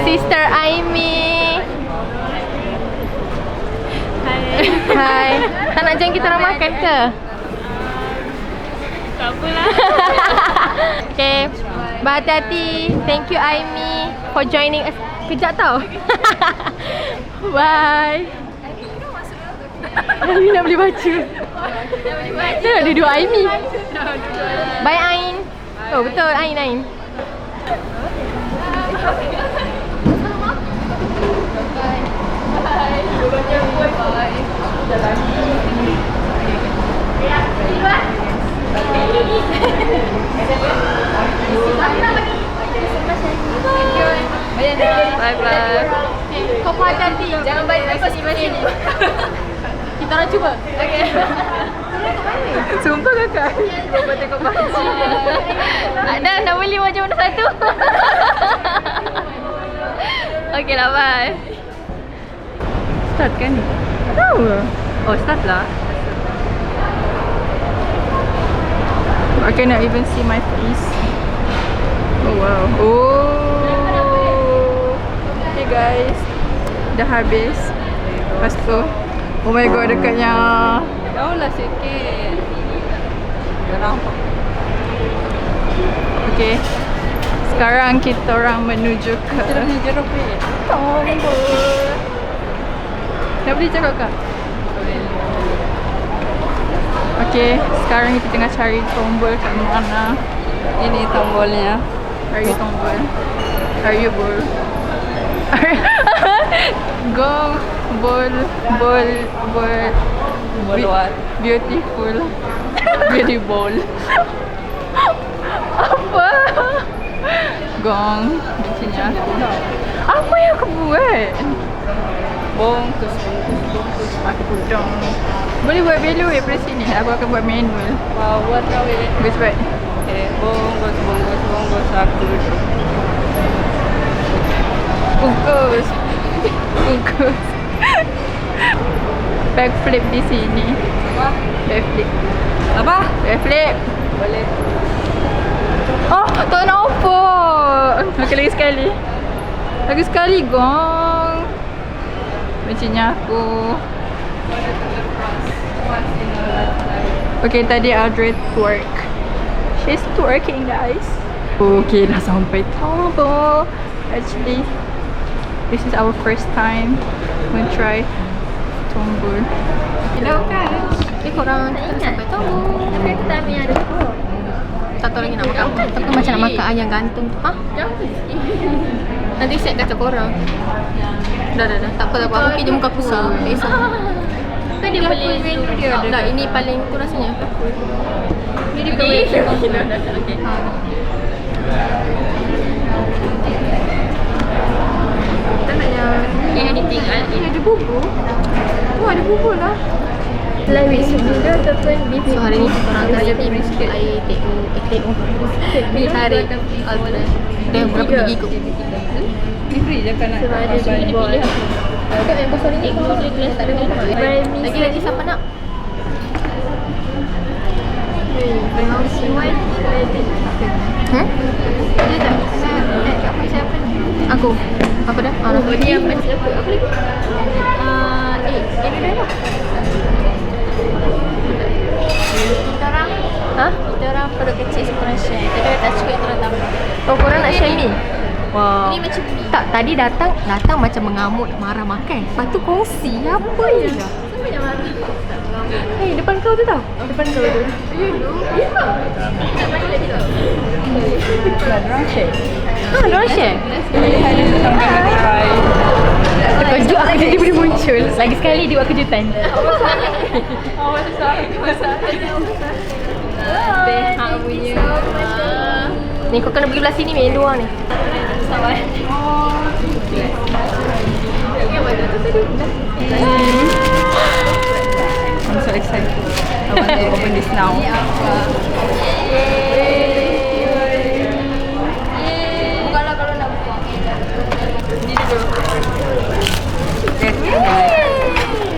Sister Aimi. Hai. Tak nak join kita orang makan ke? Tak apalah. Okay. Berhati-hati. Thank you Aimi for joining us. Kejap tau. Bye. Aimi nak boleh baca. Dia nak duduk Aimi. Bye Ain. Oh betul Ain. Bye-bye. Kau pun hati-hati. Jangan balik lepas sini. Kita orang cuba. Okey. Sumpah kakak. Bapak tengok baju. Dah beli baju mana satu. Okey lah, bye. Start kan ni? Tahu ke? Oh, start lah. I cannot even see my face. Oh wow. Oh. Okay guys. Dah habis. Lepas tu. Oh my god, dekatnya. Jauh lah sikit. Dah nampak. Okay. Sekarang kita orang menuju ke jeruk ni. Tombol. Dah boleh cakap kak? Okay, sekarang kita tengah cari tombol kat mana. Ini tombolnya. Are you tombol? Are you bol? Go bol. Bol what? Beautiful. Beauty ball. Apa? Gong. Macamnya. Apa yang aku buat? Bongkus. Aku dong. Boleh buat value daripada sini. Aku akan buat manual. Wow, what are we? Guys, baik. Okay, bongkus aku. Bungkus. Backflip di sini. Backflip. Apa? Backflip. Boleh. Oh, tak nampak. Okay, lagi sekali. Gong. Macamnya aku. Okay, tadi Audrey twerk. She's twerking, guys. Okay, dah sampai tombol. Actually, this is our first time we try tombol. Hello kan? Korang kita dah sampai tombol. Tapi aku tak ambil yang ada tu. Tak tahu lagi nak makan apa. Tapi macam nak makan ayam gantung tu. Ha? Nanti set kacau korang. Dah. Tak apa. Aku pergi je muka kusam. Tak kisah. Kan dia boleh zoom dia. Tak, ini paling tu rasanya. Dia di bawah. Okay. Kita nak yang Anything. ada bubur. Oh, ada bubur lah. Like with sugar ataupun beef. So hari ni kita orang akan review air teh Di hari Dah berapa gigi kot? Ni free je kan nak. Sebab ada big ball. Kau yang kosong ni Egg noodle glass tak ada apa-apa. Lagi siapa nak? Dia tak apa siapa ni? Aku. Apa dah? Oh, dia yang macam apa? Apa lagi? Egg noodle lah. Ha? Kita orang perut kecil sekurang share. Tapi tak cukup kita orang tambah. Oh, korang nak share mi? Wow. Ini macam mi. Tak, tadi datang macam mengamuk, marah makan. Lepas tu kongsi. Apa je? Siapa yang marah? Hei, depan kau tu tau. Depan kau tu. Diorang share? Terkejut aku jadi boleh muncul. Lagi sekali dia buat kejutan. Behak punya. Ni kau kena beli belah sini ni, luar ni. Sabar. I'm so excited. I want to open this now. Bukalah kalau nak buka. Ni dulu.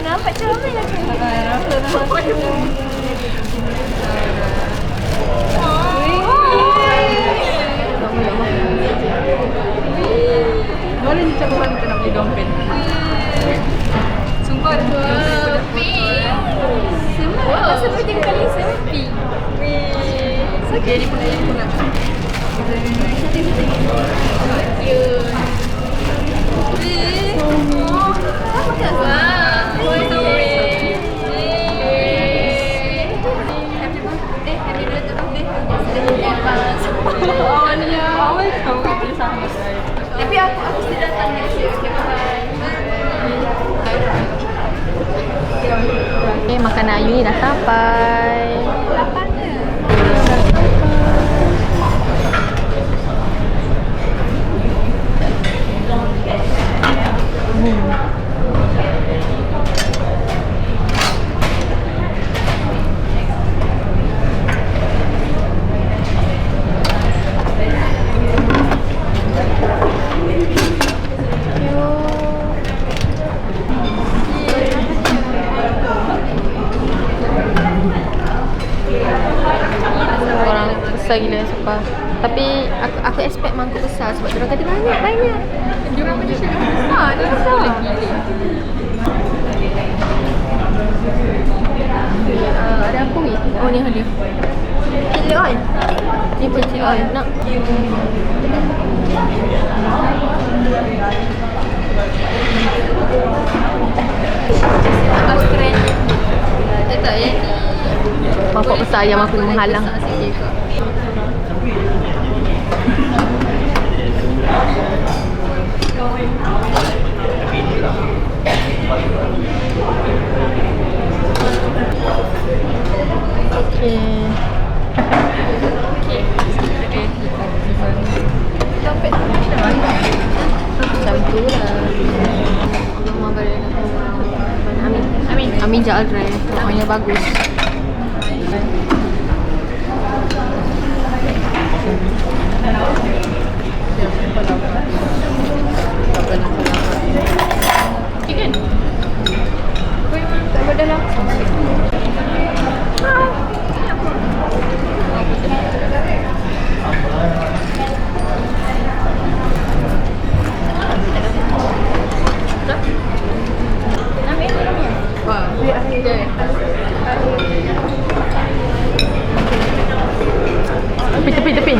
Nampak comel aku. Boleh ni cakap mana kita nak beli dompet. Sumpah ada Semua seperti kali sepi. Sakit ni pula. Tapi aku mesti datang next year. Okay, makanan Ayu ni dah sampai. Besar gila sumpah. Tapi aku expect mangkuk besar sebab diorang kata banyak. Diorang macam cakap besar. Dia besar. Ada apa ni? Oh ni ada. Cili oil. Ni pun cili oil. Nak. Australian. Tak yang ni. Mangkuk besar yang aku menghalang. Okay. Macam tu lah. Mama balik Amin Jaal Drive. Rumahnya bagus. Chicken. Tak ada dalam. Tepi.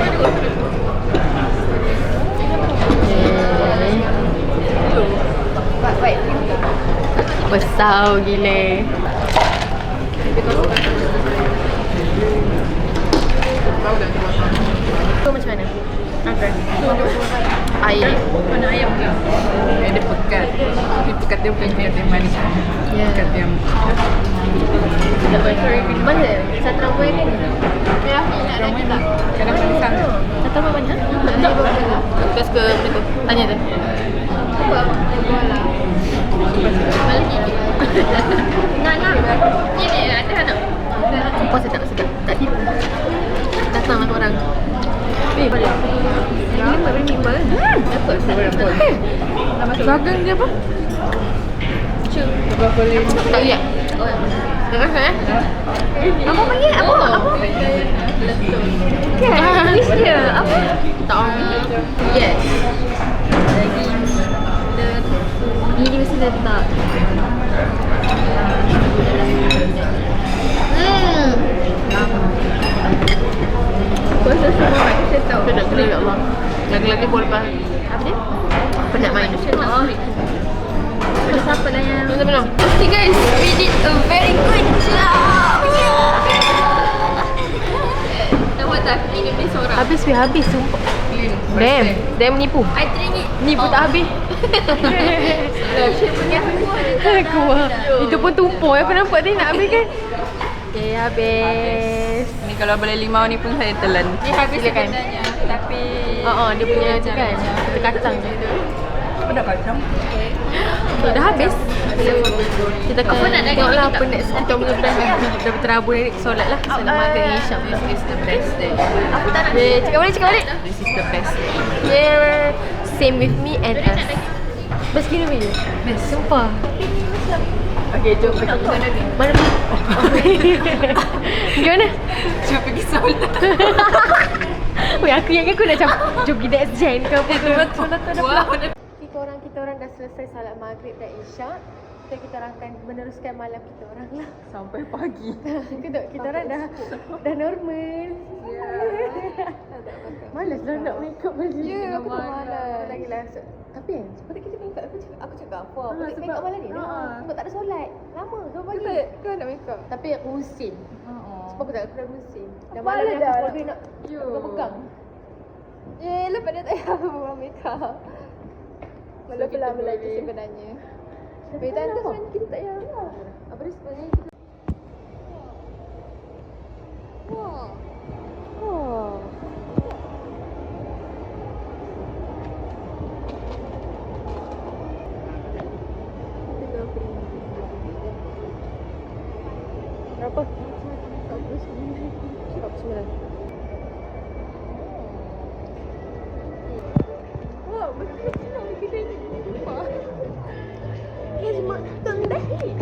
Besar gila. Tu macam mana? Air. Mana ayam ke? Ada pekat. Tapi pekat dia bukan pekat yang manis. Ya. Pekat yang Mana? Satu ramai kan? Ya, nak lagi tak? kadang manisan. Satu ramai banyak? Tak. Kita suka benda tu. Tanya tu. Apa? Bola. Nak. Ini ada nak. Sumpah sedap. Tak tipu. Datanglah korang. Balik. Ini buat beri mimbal kan? Dapat. Gagang dia apa? Berapa lagi? Tak lihat. Tak rasa Apa panggil? Apa? Kan? Tulis dia. Apa? Tak orang. Yes. Ini dia mesti letak. Penat kena ya Allah. Lagi-lagi boleh lepas. Apa dia? Penat main. Siapa lah yang Benar-benar. Okay guys, we did a very good job. Nampak tak? Minum ni seorang. Habis sumpah. Damn menipu. I drink it. Nipu tak habis. Saya punya semua dia Kuah. Itu pun tumpul. Aku nampak dia nak habis kan. Okay, habis. Ni kalau boleh limau ni pun saya telan. Dia habis Silakan. sebenarnya. Tapi Dia punya tu kan. Kita kacang je. Apa dah kacang? Okay, dah habis. Kita akan tengoklah apa next kita punya plan. Dah berterabur ni solat lah. Solat maghrib dengan Isyam. This is the best day. aku tak nak. Cakap balik. This is the best day. Yeah, same with me and us. Best gila video. Best. Sumpah. Okay, jom pergi. Mana? Gimana? Jom pergi solat. Weh, aku yang aku nak macam jom pergi next gen ke apa ke. Solat tu ada Kita orang dah selesai salat maghrib dan isyak. Kita orang akan meneruskan malam kita orang lah. sampai pagi. Kita orang dah normal. Malas lah nak make up lagi. Ya, aku tak malas. Lagi lah. Tapi kan, sebab kita make up, aku cakap apa? Apa kita make up malam ni? Sebab tak ada solat. Lama, sampai pagi. Kau nak make up. Tapi aku musim. Sebab aku dah musim. Dah Apa malam ni dah? aku struggle nak pegang. Lepas dia tak payah buat make up. Malah lama lagi sebenarnya. Tapi tak ada sebenarnya kita tak payah lah. Apa dia sebenarnya kita... Wah. Oh. Berapa? 49. Wah, betul senang kita ni. Hizmat tandahi.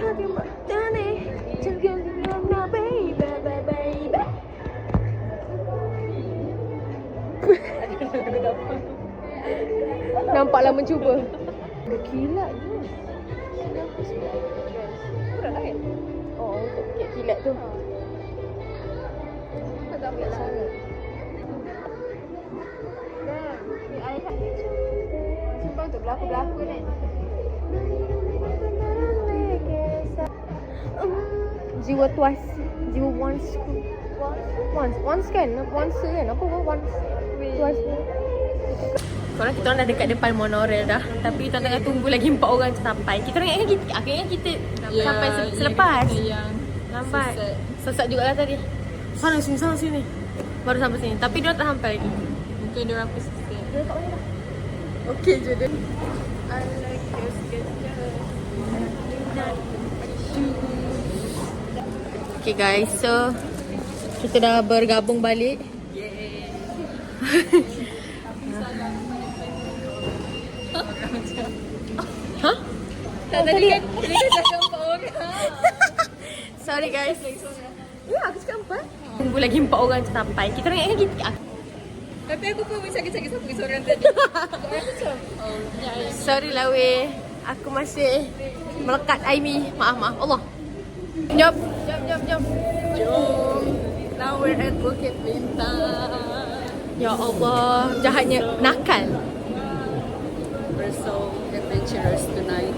Kalimat tanah. Jangan lama baby. Nampaklah mencuba. Berkilat je. Murah lah kan? Oh, untuk kilat tu. Kau tak ambil lah. Simpan untuk berlakon-berlakon kan? Jiwa twice. Jiwa once. Once kan? Once kan? Apa once? Twice. Korang kita orang dah dekat depan monorail dah. Tapi kita tengah tunggu lagi 4 orang sampai. Kita orang ingatkan akhirnya kita sampai selepas. Lambat. Sesat juga lah tadi. Sana sini. Baru sampai sini. Tapi dia tak sampai lagi. Mungkin dia orang persistent. Dia tak boleh dah. Okay je dia. I like your schedule. Okay guys, so kita dah bergabung balik. Hah? Tak tadi kan cakap 4 orang. Sorry guys. Ya, aku cakap 4. Tunggu lagi 4 orang sampai. Kita orang ingatkan kita. Tapi aku pun sakit-sakit sampai seorang tadi. Sorry lah weh. Aku masih melekat Aimi. Maaf. Allah. Jom. Jom. Now we're at Bukit Bintang. Ya Allah, jahatnya nakal. We're so adventurous tonight.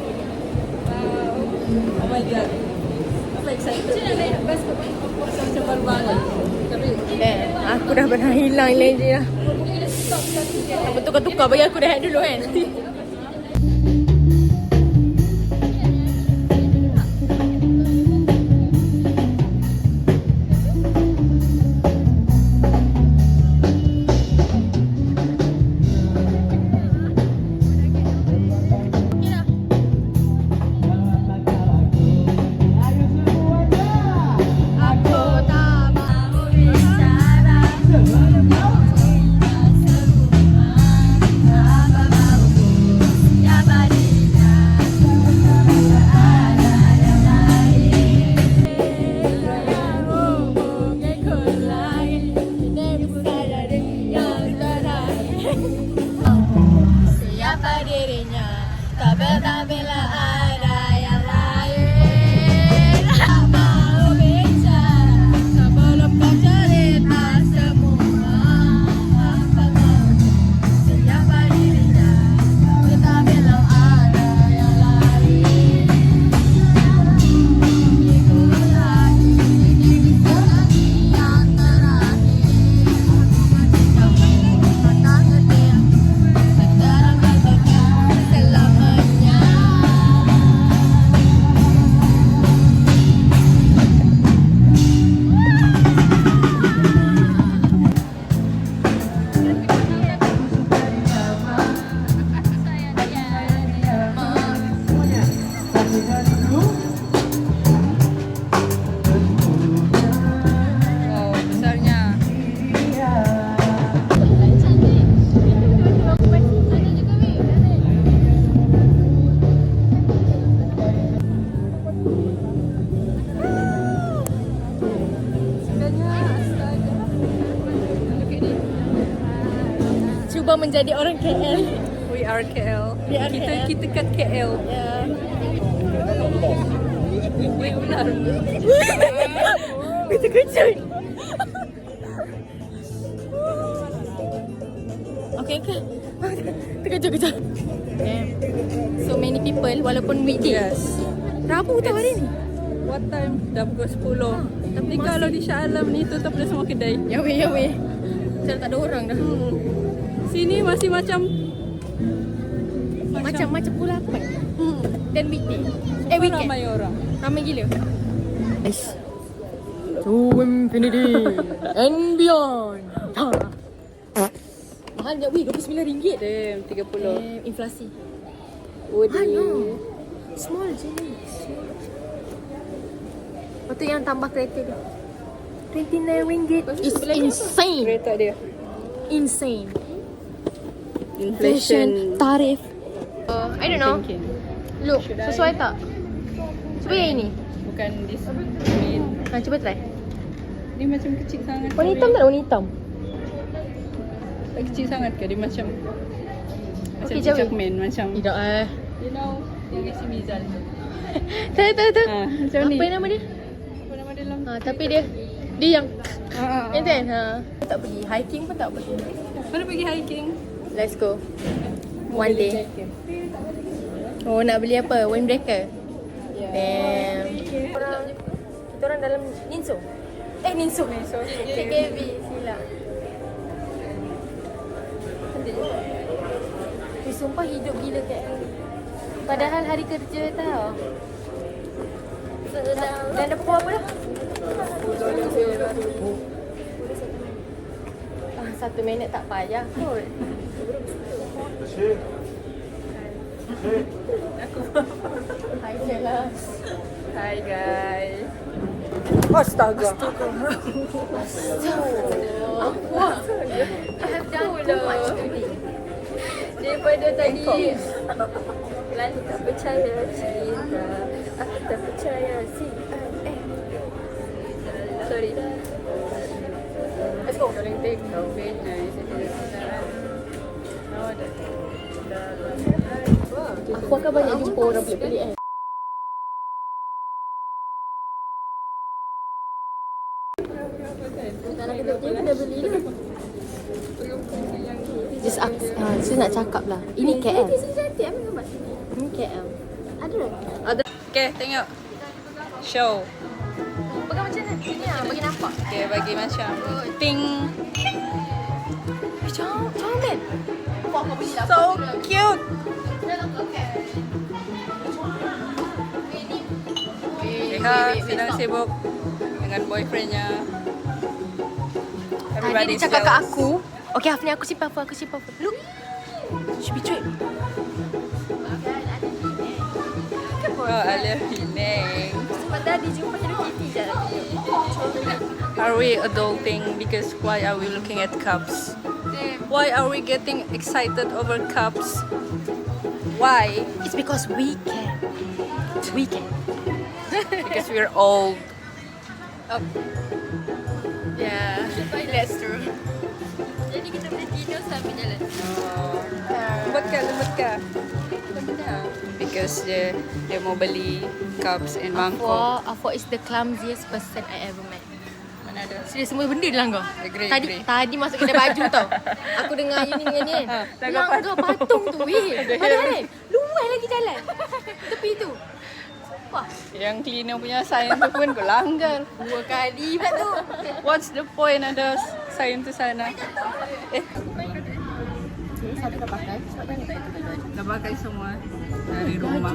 Wow. Oh my god. I'm excited. Macam nak naik bas ke? Macam baru bangun. Tapi Aku dah pernah hilang lagi dah. Apa tukar-tukar bagi aku dah dulu kan. menjadi orang KL. We are KL. We are KL. Kita kat KL. Ya. Wait, benar. Kita kejut. Okay. Terkejut. So many people walaupun weekday. Yes. Rabu tau hari ni. What time? Dah pukul 10. Tapi kalau di Shah Alam ni tutup dah semua kedai. Ya weh. Macam tak ada orang dah. Sini masih macam Macam pukul 8. Dan weekday. Weekend. ramai orang. Ramai gila. Nice. To infinity and beyond. Mahal je. Weh, RM29. Damn, 30. Inflasi. Waduh. Small je ni. Lepas tu yang tambah kereta dia. RM29. It's insane. Kereta dia. Insane. Inflation. Tarif. I don't know. Thinking. Look, sesuai tak? Cuba yang ini. Bukan this main. Cuba try. Dia macam kecil sangat. Warna hitam tak? Warna hitam. Tak kecil sangat ke? Dia macam Okey, cicak jauh. man macam. Tidak You know, yang kasi Mizal. Tak. Macam ni. Apa nama dia? Apa nama dia lang? Tapi dia yang yang tu kan? Tak pergi hiking pun tak pergi. Mana pergi hiking? Let's go. One day. Oh, nak beli apa? Windbreaker? Damn. Kita orang dalam Ninso. Ninso. KKV. Silap. Sumpah hidup gila kat ni. Padahal hari kerja tau. Dan dah pukul apa dah? 1 minit tak payah kot. Hai Jella. Hi guys. Astaga. I have done too much today. Daripada tadi Lalu tak percaya cinta, aku tak percaya sorry. Let's go. Aku akan banyak jumpa orang pelik-pelik Kalau kita dah beli dah. Just saya nak cakap lah. Ini KL. Ini KL. ada. Okay, tengok. Show. Pegang macam mana? Sini lah, bagi nampak. Okay, bagi macam ting. Comel. Buat kau beli lah. So cute. Reha sedang sibuk dengan boyfriendnya. Tadi dia cakap kat aku. Okay, Hafni, aku simpan phone. Look. Should be trip. Oh, Alif Penang. Tadi jumpa Hello Kitty je. Are we adulting? Because why are we looking at cups? Why are we getting excited over cups? Why? It's because we can. Because we're old. Yeah, that's true. Jadi kita boleh tidur sambil jalan. Lembut ke? Because dia mau beli cups and mangkok. Afwa is the clumsiest person I ever met. Mana ada? Serius, semua benda dia langgar. Agree. Tadi masuk kedai baju tau. Aku dengar Yuni dengan ni kan. Langgar patung tu weh. Padahal kan luar lagi jalan. Tepi tu. Sumpah. Yang cleaner punya sign tu pun kau langgar. 2 kali pula tu. What's the point ada sign tu sana? Satu dah pakai. Dah pakai semua dari rumah.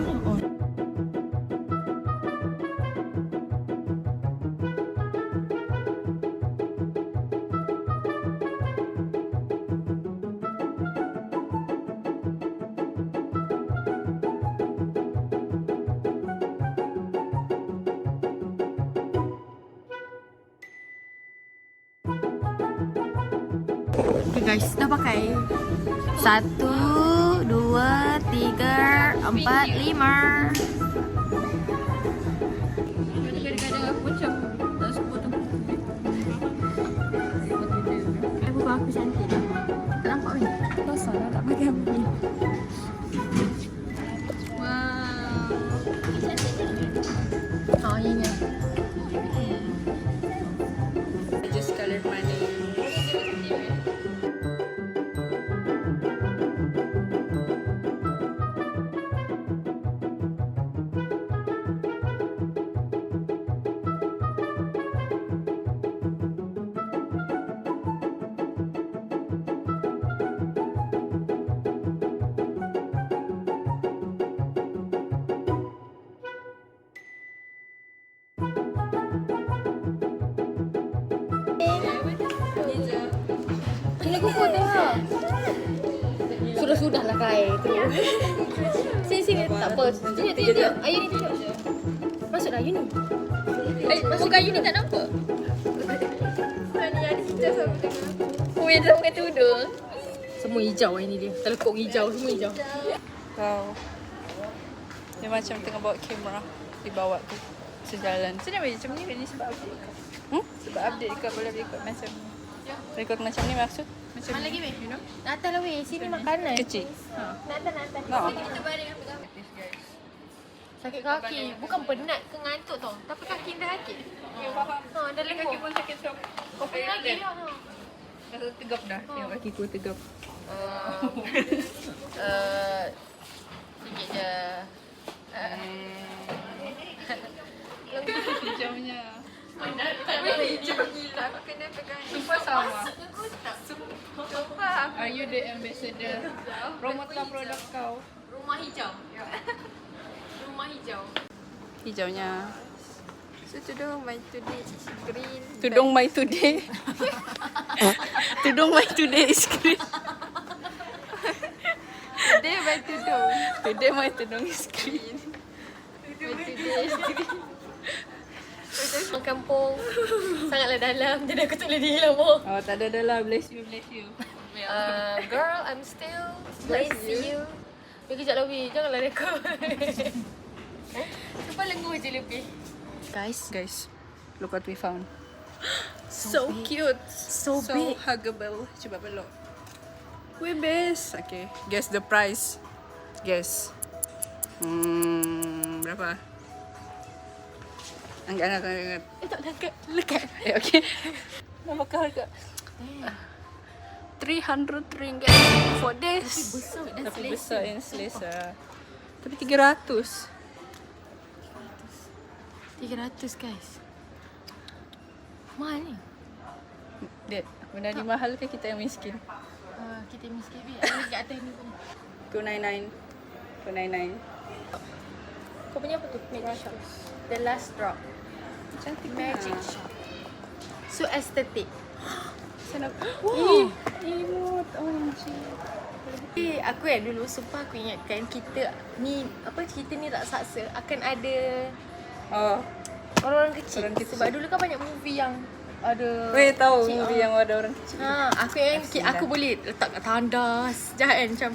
Okay guys, dah pakai. 1, 2, 3, 4, 5. Kadang-kadang aku macam tak suka tu. Aku cantik. Tak nampak kan? Ha, ini. I just colored my name. Ini kuku tengok. Sudah-sudahlah kai terus. Sini tak apa. Tunjuk. Ayu ni tunjuk. Masuklah Ayu ni. Muka Ayu ni tak nampak. Ni ada hijau sama tengah. Oh, yang dalam pakai tudung. Semua hijau ini dia. Telekuk hijau, semua hijau. Wow. Dia macam tengah bawa kamera. Dibawa ke sejalan. Macam ni sebab update. Sebab update dekat boleh record macam ni. Record macam ni maksud? Macam Mana ni. lagi weh? Nak atas lah weh. Sini makanan. Kecil. Nak atas. No. Kita baring ambil. Sakit kaki. Bukan penat ke ngantuk tau. Tapi kaki dah sakit. Okay, faham. Ha, dah Kaki lembut. pun sakit so. Kau pun lagi lah. Rasa tegap dah. Tengok kaki ku tegap. Sikit je. Hijaunya. Hijau gila. Aku kena pegang ni. Super sama. Sumpah. Are you the ambassador? Promotelah produk kau. Rumah hijau. Rumah hijau. Hijaunya. So tudung my today green. Tudung my today. Tudung my today is green. Today my tudung. Today my tudung is green. My today is green. Kampung sangatlah dalam. Jadi aku tak boleh dihilang pun. Oh, tak ada dah lah. Bless you, bless you. Girl, I'm still bless you. Kejap lah weh. Janganlah rekod. Lepas lengur je lebih. Guys, look what we found. So cute. So big. Huggable. Cuba peluk. We best. Okay, guess the price. Guess. Berapa? Angkat. Tak nak lekat. Okay. Berapa harga? 300 ringgit for this. Besar dan Tapi selesa. besar yang selesa. Tapi 300. 300 guys. Mahal ni. Dad, benda ni mahal ke kita yang miskin? Kita miskin weh. Ada dekat atas ni pun. 299. 299. Kau punya apa tu? Magic Shop. The Last Drop. Cantik Magic Shop. So aesthetic. Sana. Wow. Imut OMG. Aku dulu sumpah aku ingatkan kita ni cerita ni tak saksa akan ada Oh, orang kecil. Orang kecil. Sebab dulu kan banyak movie yang ada weh tahu kecil, movie yang ada orang kecil. aku yang aku boleh letak kat tandas. Jangan macam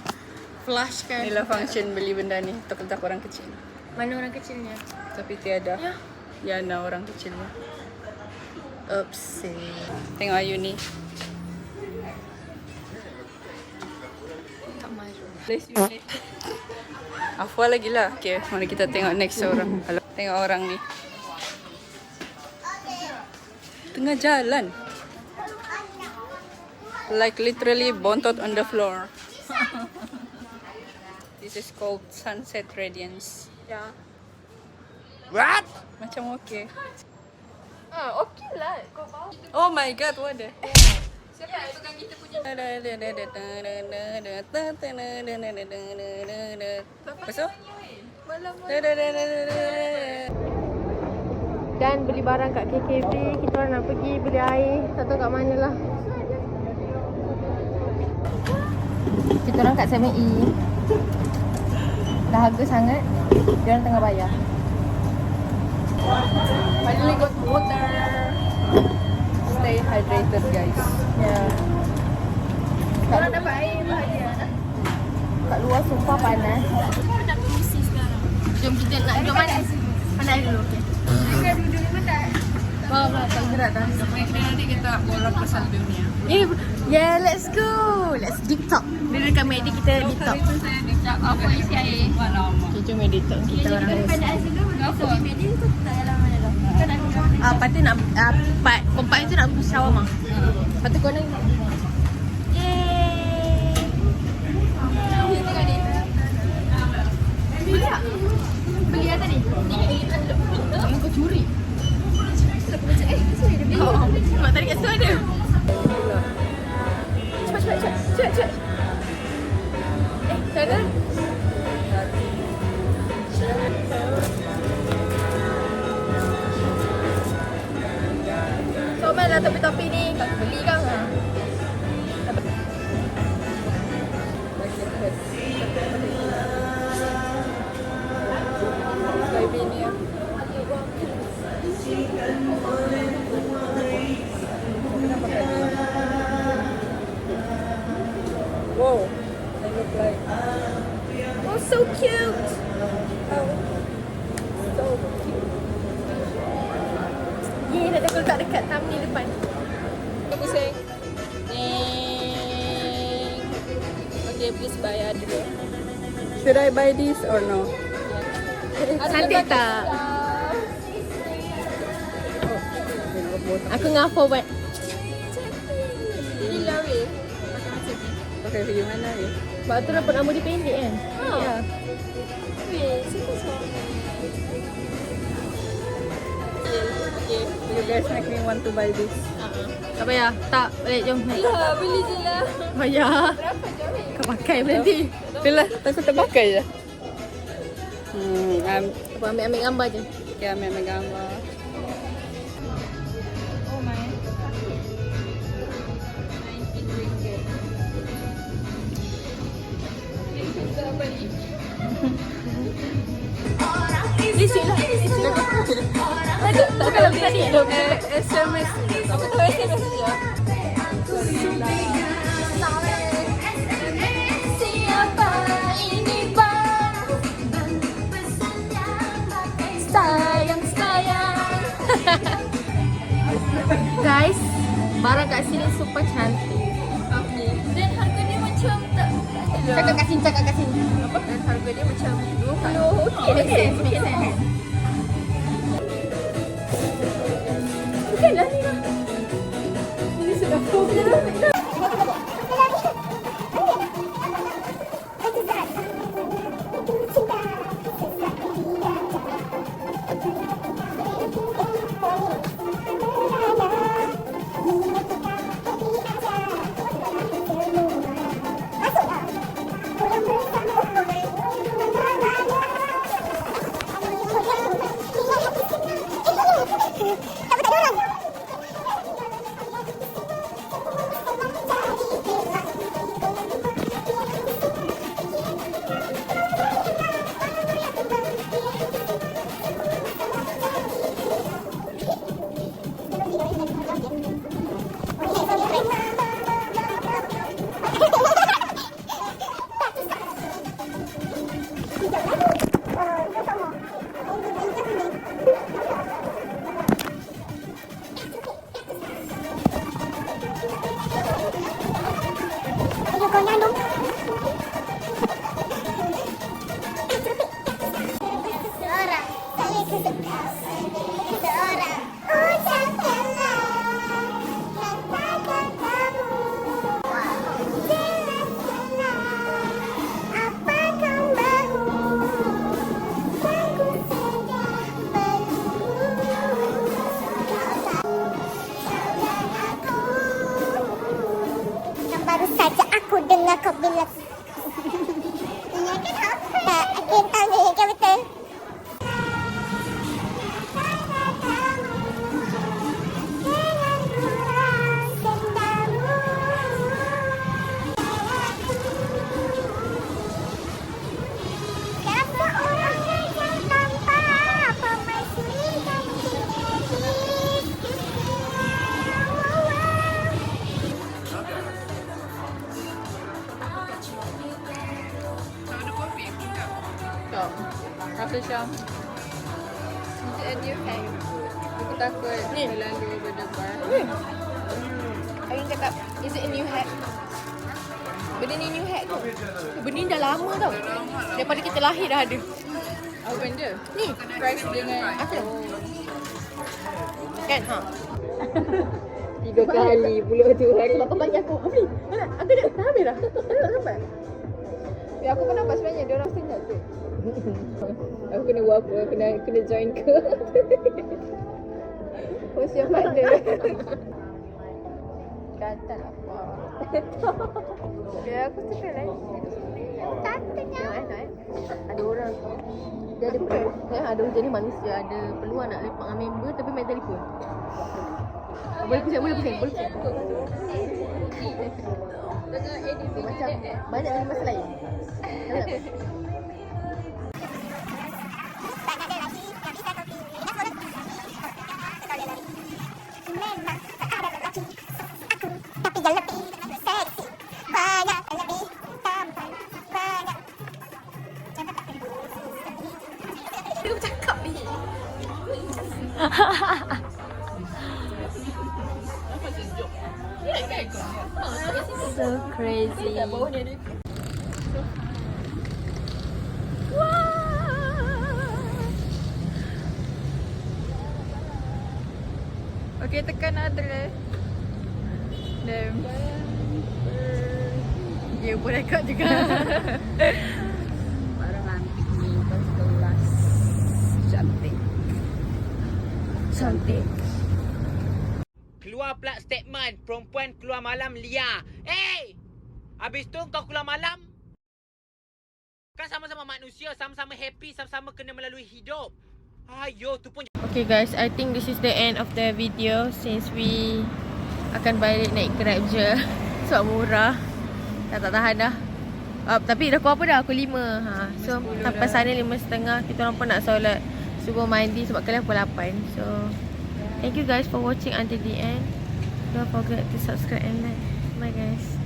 flash kan. Inilah function beli benda ni untuk letak orang kecil. Mana orang kecilnya? Tapi tiada. Ya. Yana orang kecilnya. Oops. Tengok Ayu ni. Tak malu. Bless you. Afwa lagi lah. Okay, mari kita tengok next orang. Tengok orang ni. Tengah jalan. Like literally bontot on the floor. This is called sunset radiance. Ya. What? Macam okay. Okey lah. Kau bawa. Oh my god, what the? Siapa yang pegang kita punya? Pasal? Dan beli barang kat KKV. Kita orang nak pergi beli air. Tak tahu kat mana lah. Kita orang kat 7E. Dah harga sangat. Dia orang tengah bayar. Finally got water. Stay hydrated, guys. Ya. Orang dapat air bahagia. Kat luar sumpah panas. Jom kita nak duduk mana? Mana air dulu? Okay. Kita duduk ni pun tak Faham lah, tak gerak dah. Nanti kita borak pasal dunia. Yeah, let's go. Let's deep talk. Dia dekat Medi, kita deep talk. Itu saya dicap apa isi air. Lama. Okay, jom Medi talk. Kita orang host. Apa? Medi tu tak dalam mana dah. Kan aku Lepas tu nak, kompak tu nak pergi shawarma. Lepas tu korang beli apa tadi? kau curi. Mak tadi kat situ ada. Cepat. Sana. Comel lah topi-topi ni. Kau beli kan? Wow. They look like. Oh, so cute. So cute. Yeay, nak letak dekat thumbnail depan. Tunggu sayang. Okay, please bayar dulu. Should I buy this or no? Cantik tak? Aku ngafo buat. Gila weh. Pakai pergi mana ya? Sebab tu dapat rambut dia pendek kan? Ya. Weh, suka sama. Okay, you guys make me want to buy this. Tak payah. Tak, balik jom. Lah, beli je lah. Payah. Kau pakai nanti. Itulah, takut terpakai je. Apa ambil gambar je. Okay, ambil gambar. Oh my. Lisi lah. Tak kalau tadi. SMS. Apa tu SMS je? Siapa ini bang? Sayang. Guys, barang kat sini super cantik. Okay. Dan harga dia macam tak. Cakap kat sini. Apa? Dan harga dia macam 20. Okay, make sense. Bukanlah ni lah. Ini sudah full. Baru saja aku dengar kau bilang. Ini kan apa? Tak, aku tahu ni kan betul. Rasa Syam. a new hack? Aku takut Ni. terlalu berdebar. Arin cakap, is it a new hack? Benda ni new hack tau. Benda ni dah lama tau. Daripada kita lahir dah ada. Apa benda? Ni. Price dengan Apa? Kan? Ha. 3 kali pula tu. Kau bagi aku. Beli. Mana? Aku dah habis dah. Tak sampai. Ya, aku pun nampak sebenarnya dia orang sengat tu. Aku kena buat apa? Kena join ke? What's your partner? Gatal apa? Ya, aku suka lagi. Cantiknya. Ada orang. Dia ada peluang. Ada jenis manusia. Ada peluang nak lepak dengan member tapi main telefon. Boleh pusing. Macam banyak lagi masa lain. Tahu tak? Memang ada lelaki aku, tapi yang lebih seksi. Banyak yang lebih tampan. Banyak. Jangan tak kena. Dia bercakap ni. So crazy. Okay, tekan Adre. Damn. Dia pun rekod juga. Barang antik ni first class. Cantik. Keluar pula statement perempuan keluar malam liar. Habis tu kau keluar malam? Kan sama-sama manusia, sama-sama happy, sama-sama kena melalui hidup. Ayo, tu pun. Okay guys, I think this is the end of the video since we akan balik naik Grab je. Sebab murah. Dah tak tahan dah. Tapi dah pukul apa dah? Pukul 5. So sampai sana 5.30. Kita orang pun nak solat subuh mandi sebab kelas pukul 8. So thank you guys for watching until the end. Don't forget to subscribe and like. Bye guys.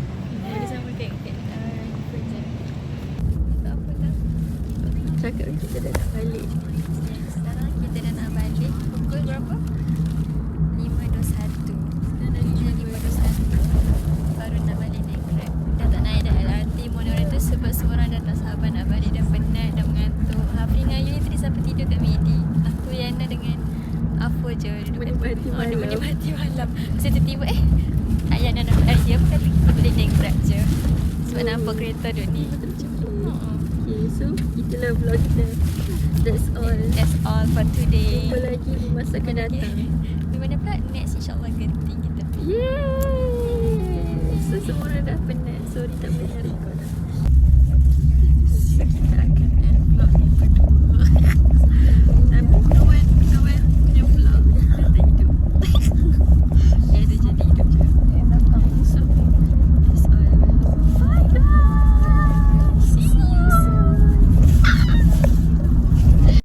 Ada sama tengok kerja. Tak apa dah. Cakap kita dah nak balik. Sekarang kita dah nak balik. Pukul berapa? 5.21. Dah 5.21. Baru nak balik naik Grab. Dah tak naik dah LRT monorail tu sebab semua orang dah tak sabar nak balik. Dah penat, dah mengantuk. Hafri dengan Ayu ni tadi sampai tidur kat Medi. Aku, Yana dengan Afo je menikmati malam. Lepas tu tiba-tiba Ayah nak dia pun kata kita boleh naik Grab je. Sebab nampak kereta duduk ni. Okay, so itulah vlog kita. That's all for today. Jumpa lagi di masa akan datang. Di mana pula next insyaAllah genting kita. Yeah.